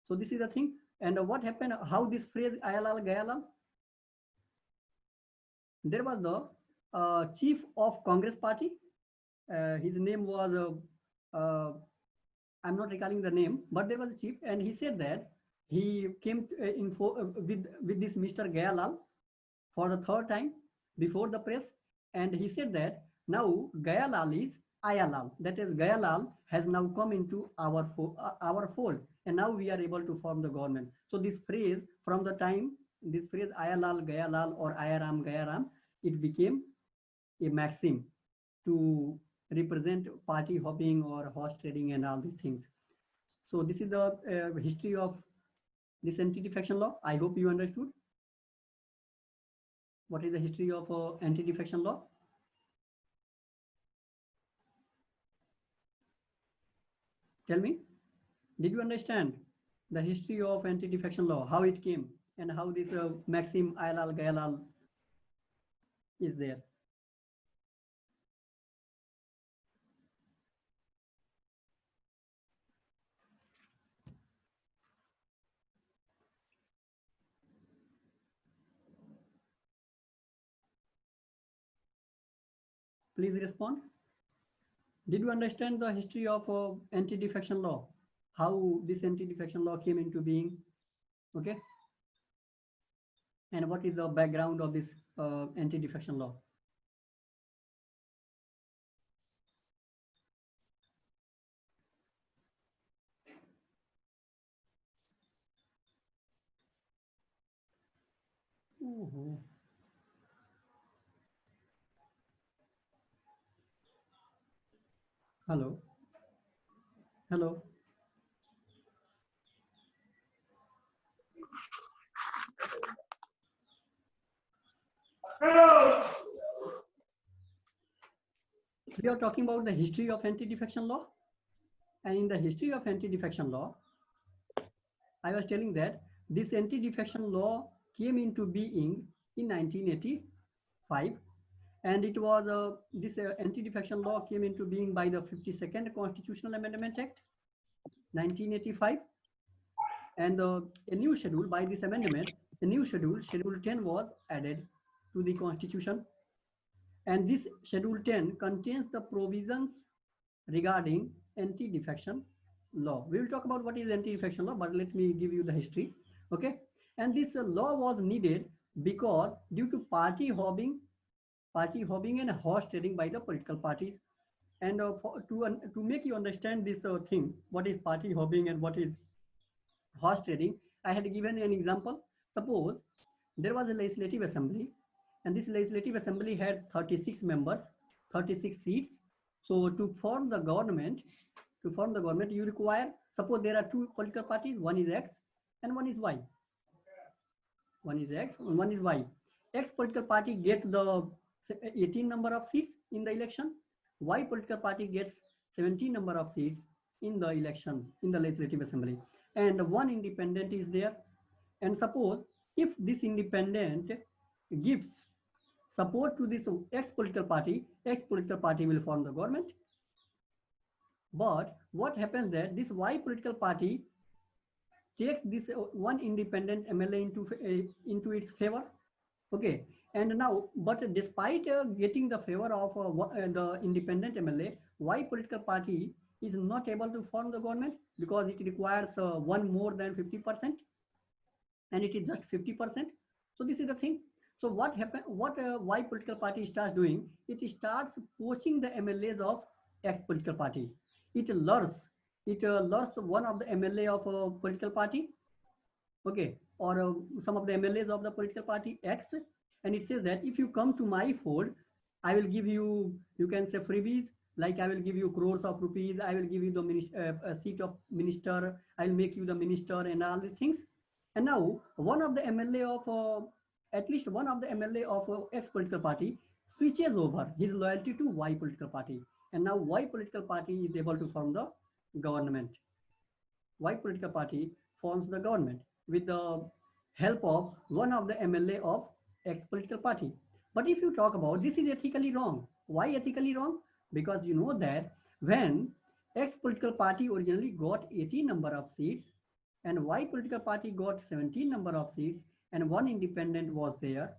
[SPEAKER 1] so this is the thing. And what happened? How this phrase "ayalal gayalal"? There was the chief of Congress party. His name was I'm not recalling the name, but there was a chief, and he said that he came with this Mr. Gayalal for the third time before the press, and he said that now Gayalal is Ayalal. That is, Gayalal has now come into our fold, and now we are able to form the government. So this phrase, from the time this phrase Ayalal Gayalal or Ayaram Gayaram, it became a maxim to represent party hopping or horse trading and all these things. So this is the history of this anti-defection law. I hope you understood. What is the history of anti-defection law? Tell me, did you understand the history of anti-defection law, how it came, and how this maxim Ayalal Gayalal is there? Please respond. Did you understand the history of anti-defection law? How this anti-defection law came into being? Okay. And what is the background of this anti-defection law? Hello. Hello. We are talking about the history of anti-defection law. And in the history of anti-defection law, I was telling that this anti-defection law came into being in 1985, and it was this anti-defection law came into being by the 52nd Constitutional Amendment Act, 1985, and a new schedule by this amendment, a new schedule, Schedule 10, was added to the Constitution, and this Schedule 10 contains the provisions regarding anti-defection law. We will talk about what is anti-defection law, but let me give you the history. Okay, and this law was needed because due to party hobbing and horse trading by the political parties. And to make you understand this thing, what is party hobbing and what is horse trading, I had given an example. Suppose there was a legislative assembly, and this legislative assembly had 36 members, 36 seats. So to form the government, you require, suppose there are two political parties, one is X and one is Y. One is X and one is Y. X political party gets the 18 number of seats in the election. Y political party gets 17 number of seats in the election, in the legislative assembly. And one independent is there. And suppose if this independent gives support to this X political party will form the government. But what happens that this Y political party takes this one independent MLA into its favor. Okay, and now, but despite getting the favor of the independent MLA, Y political party is not able to form the government because it requires one more than 50%, and it is just 50%. So this is the thing. So what happened? What Y political party starts doing? It starts poaching the MLAs of X political party. It lures one of the MLA of a political party, okay, or some of the MLAs of the political party X, and it says that if you come to my fold, I will give you, you can say freebies, like I will give you crores of rupees, I will give you the seat of minister, I will make you the minister and all these things. And now one of the MLA of at least one of the MLA of X political party switches over his loyalty to Y political party, and now Y political party is able to form the government. Y political party forms the government with the help of one of the MLA of X political party. But if you talk about this is ethically wrong. Why ethically wrong? Because you know that when X political party originally got 18 number of seats and Y political party got 17 number of seats and one independent was there,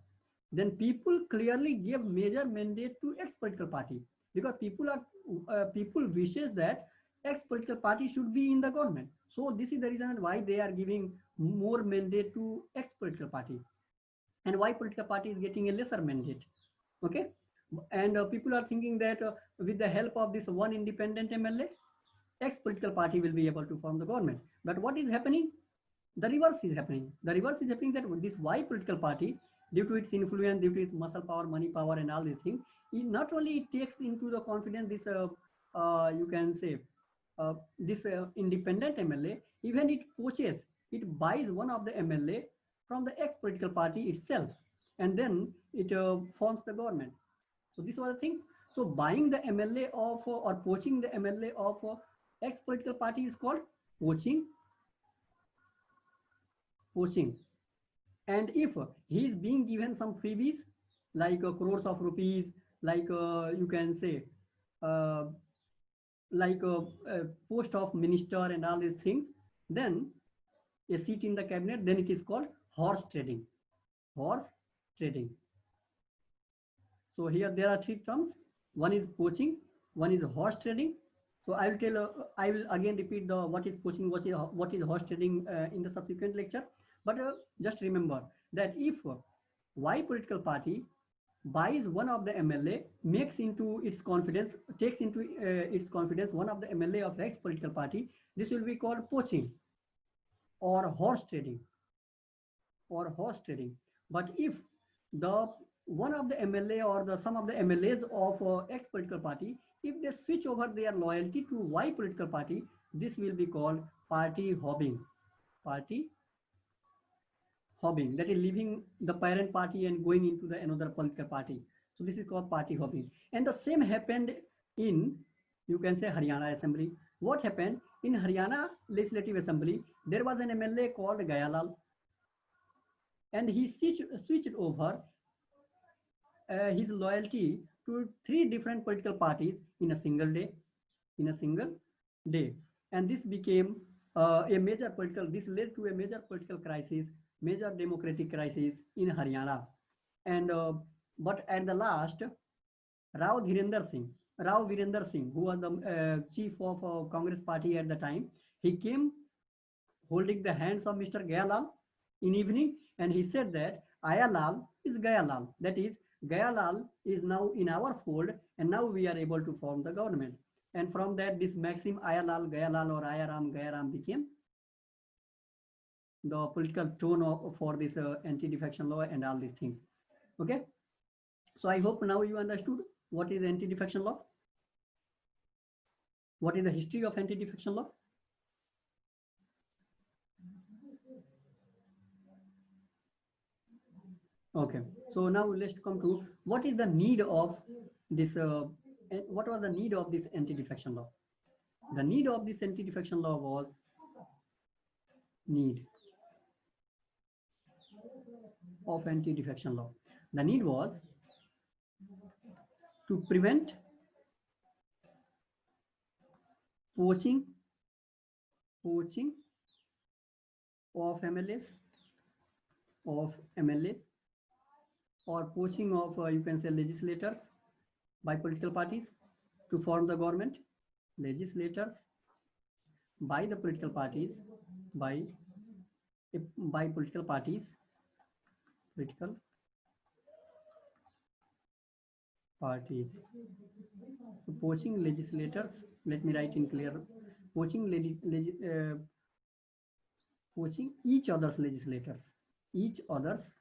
[SPEAKER 1] then people clearly gave major mandate to X political party because people wishes that X political party should be in the government. So this is the reason why they are giving more mandate to X political party, and Y political party is getting a lesser mandate. Okay, and people are thinking that with the help of this one independent MLA, X political party will be able to form the government. But what is happening? The reverse is happening. The reverse is happening that this Y political party, due to its influence, due to its muscle power, money power, and all these things, it not only takes into the confidence this, you can say, this independent MLA, even it poaches, it buys one of the MLA from the X political party itself, and then it forms the government. So this was the thing. So buying the MLA of or poaching the MLA of X political party is called poaching. Poaching. And if he is being given some freebies like crores of rupees, like you can say, uh, like a post of minister and all these things, then a seat in the cabinet, then it is called horse trading. Horse trading. So here there are three terms. One is poaching, one is horse trading. So I will tell, I will again repeat the what is poaching, what is horse trading in the subsequent lecture. But just remember that if Y political party buys one of the MLA, makes into its confidence, takes into its confidence one of the MLA of X political party, this will be called poaching or horse trading or horse trading. But if the one of the MLA or the some of the MLAs of X political party, if they switch over their loyalty to Y political party, this will be called party hopping. Party hopping, that is leaving the parent party and going into the another political party. So this is called party hopping. And the same happened in, you can say, Haryana Assembly. What happened in Haryana Legislative Assembly? There was an MLA called Gayalal, and he switched over his loyalty to three different political parties in a single day. In a single day, and this became a major political. This led to a major political crisis, major democratic crisis in Haryana. And but at the last, Rao Dhirendra Singh, Rao Virender Singh, who was the chief of Congress party at the time, he came holding the hands of Mr. Gayalal in evening, and he said that Ayalal is Gayalal. That is, Gayalal is now in our fold, and now we are able to form the government. And from that, this maxim Ayalal, Gayalal, or Ayaram, Gayaram became the political tone for this anti-defection law and all these things. Okay. So I hope now you understood what is anti-defection law. What is the history of anti-defection law? Okay, so now let's come to what is the need of this, what was the need of this anti-defection law? The need of this anti-defection law was need of anti-defection law. The need was to prevent poaching of MLAs, or poaching of you can say legislators by political parties to form the government. Legislators by the political parties, by political parties, So poaching legislators, let me write in clear, poaching poaching each other's legislators, each other's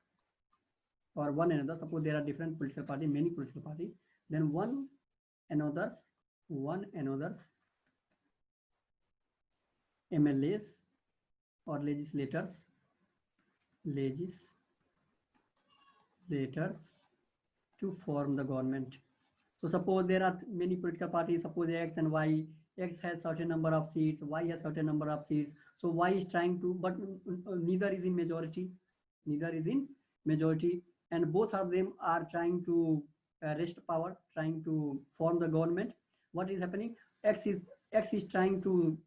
[SPEAKER 1] or one another. Suppose there are different political parties, many political parties, then one another's MLAs or legislators to form the government. So suppose there are many political parties, suppose X and Y, X has certain number of seats, Y has certain number of seats. So Y is trying to, but neither is in majority, neither is in majority, and both of them are trying to wrest power, trying to form the government. What is happening? X is trying to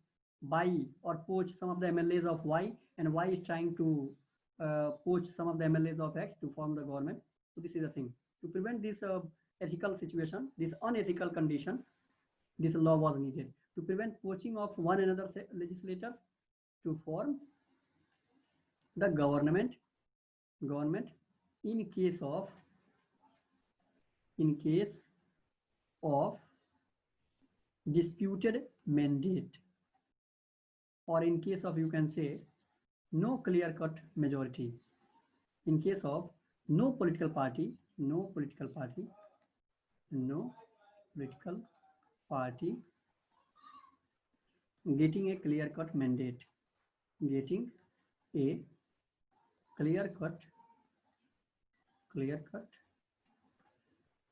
[SPEAKER 1] buy or poach some of the MLAs of Y, and Y is trying to poach some of the MLAs of X to form the government. So this is the thing. To prevent this ethical situation, this unethical condition, this law was needed to prevent poaching of one another legislators to form the government in case of disputed mandate, or in case of, you can say, no clear cut majority, in case of no political party getting a clear cut mandate, getting a clear cut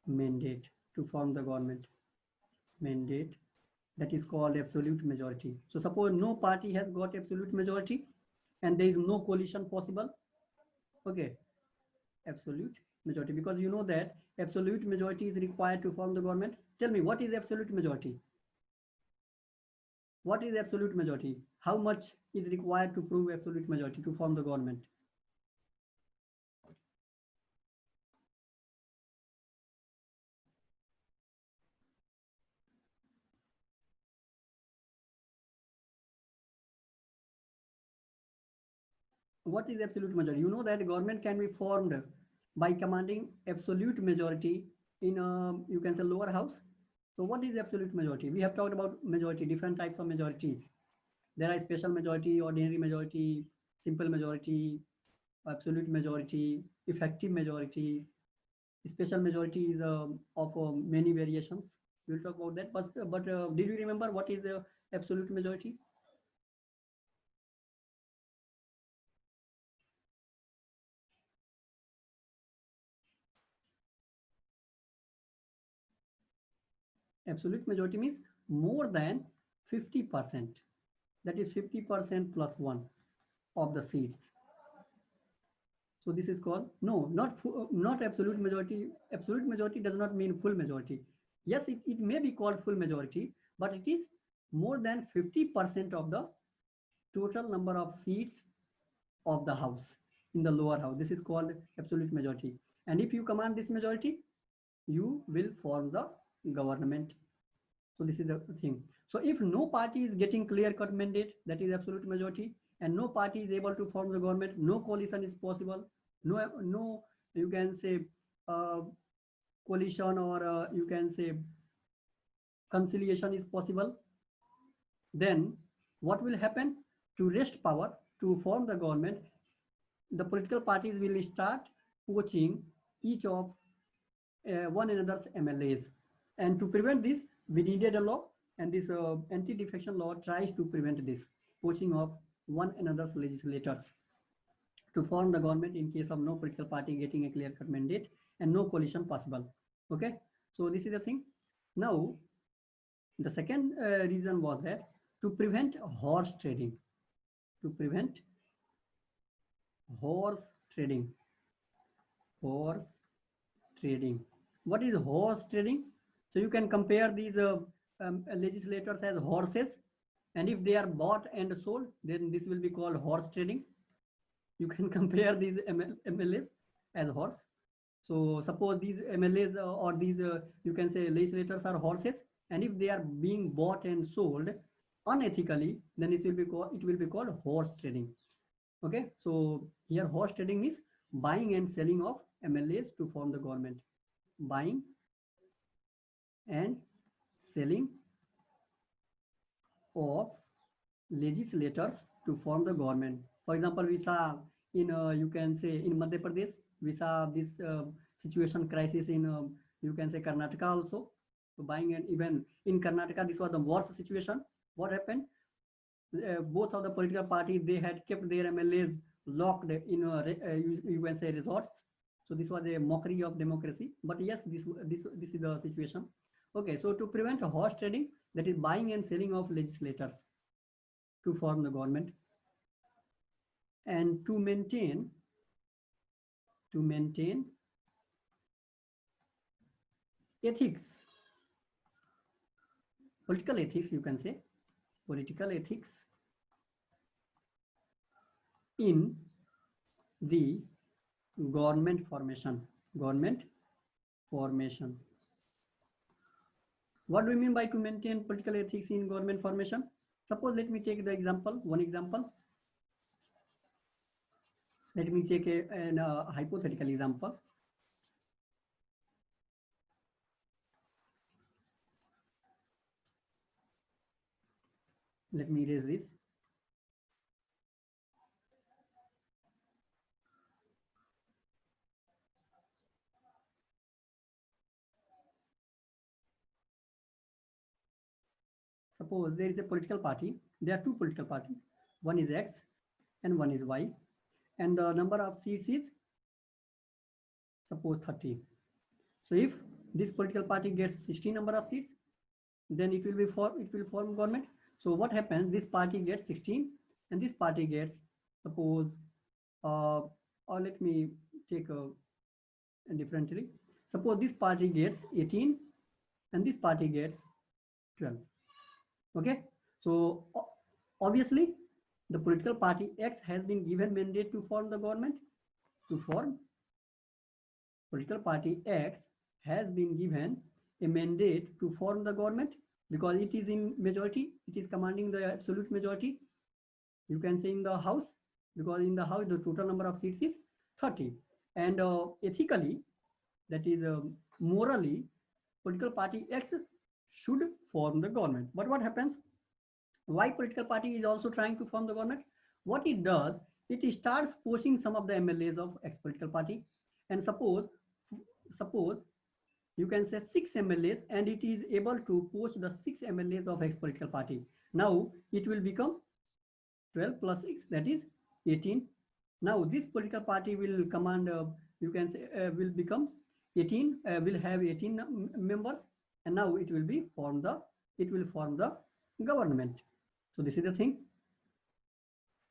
[SPEAKER 1] mandate to form the government, mandate that is called absolute majority. So suppose no party has got absolute majority and there is no coalition possible. Okay, absolute majority, because you know that absolute majority is required to form the government. Tell me, what is absolute majority? What is absolute majority? How much is required to prove absolute majority to form the government? What is absolute majority? You know that government can be formed by commanding absolute majority in you can say lower house. So what is absolute majority? We have talked about majority, different types of majorities. There are special majority, ordinary majority, simple majority, absolute majority, effective majority. Special majority is of many variations. We'll talk about that. But did you remember what is the absolute majority? Absolute majority means more than 50%. That is 50% plus 1 of the seats. So this is called, no, not absolute majority. Absolute majority does not mean full majority. Yes, it may be called full majority, but it is more than 50% of the total number of seats of the house in the lower house. This is called absolute majority. And if you command this majority, you will form the government. So this is the thing. So if no party is getting clear-cut mandate, that is absolute majority, and no party is able to form the government, no coalition is possible, no you can say coalition, or you can say conciliation is possible, then what will happen? To wrest power, to form the government, the political parties will start poaching each of one another's MLAs. And to prevent this, we needed a law, and this anti-defection law tries to prevent this poaching of one another's legislators to form the government in case of no political party getting a clear-cut mandate and no coalition possible. Okay, so this is the thing. Now, the second reason was that to prevent horse trading, to prevent horse trading. Horse trading. What is horse trading? So you can compare these legislators as horses, and if they are bought and sold, then this will be called horse trading. You can compare these MLAs as horse. So suppose these MLAs or these you can say legislators are horses, and if they are being bought and sold unethically, then it will be called horse trading. Okay, so here horse trading is buying and selling of MLAs to form the government. Buying and selling of legislators to form the government. For example, we saw in you can say in Madhya Pradesh, we saw this situation crisis in you can say Karnataka also. So buying, and even in Karnataka, this was the worst situation. What happened? Both of the political parties, they had kept their MLAs locked in you can say resorts. So this was a mockery of democracy. But yes, this is the situation. Okay, so to prevent horse trading, that is buying and selling of legislators to form the government, and to maintain ethics, political ethics, you can say, political ethics in the government formation. What do you mean by to maintain political ethics in government formation? Suppose, let me take the example, one example. Let me take a hypothetical example. Let me erase this. Suppose there is a political party. There are two political parties. One is X and one is Y. And the number of seats is, suppose, 30. So if this political party gets 16 number of seats, then it will form government. So what happens? This party gets 16 and this party gets, suppose, or let me take differently. Suppose this party gets 18 and this party gets 12. Okay, so obviously the political party X has been given mandate to form the government. Political party X has been given a mandate to form the government because it is in majority, it is commanding the absolute majority. You can say in the House, because in the House the total number of seats is 30. And ethically, that is morally, political party X should form the government. But what happens? Why political party is also trying to form the government? What it does, it starts poaching some of the MLAs of X political party. And suppose you can say 6 MLAs, and it is able to poach the 6 MLAs of X political party. Now it will become 12 plus 6, that is 18. Now this political party will command, you can say, will become 18, will have 18 members, and now it will form the government. So this is the thing,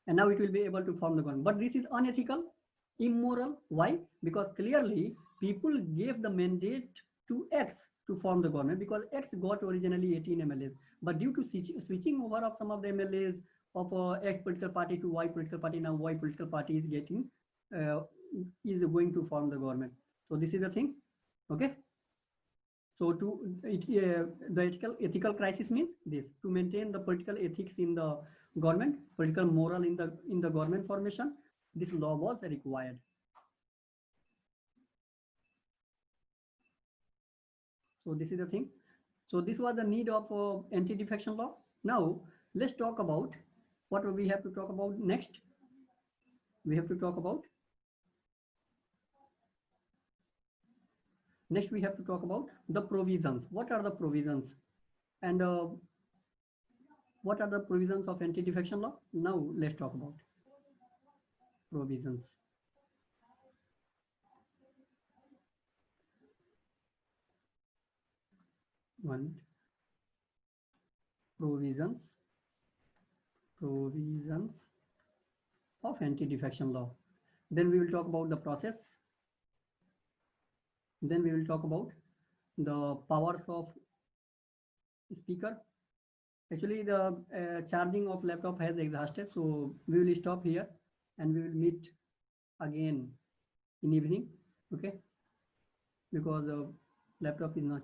[SPEAKER 1] and now it will be able to form the government. But this is unethical, immoral. Why? Because clearly people gave the mandate to X to form the government, because X got originally 18 MLAs, but due to switching over of some of the MLAs of X political party to Y political party, now Y political party is getting is going to form the government. So this is the thing. Okay, so the ethical crisis means this: to maintain the political ethics in the government, political moral in the government formation, this law was required. So this is the thing. So this was the need of anti-defection law. Now let's talk about what we have to talk about next. We have to talk about the provisions. What are the provisions, and what are the provisions of anti-defection law? Now let's talk about provisions. One, provisions of anti-defection law. Then we will talk about the process. Then we will talk about the powers of speaker. Actually, the charging of laptop has exhausted, so we will stop here and we will meet again in evening. Okay, because the laptop is not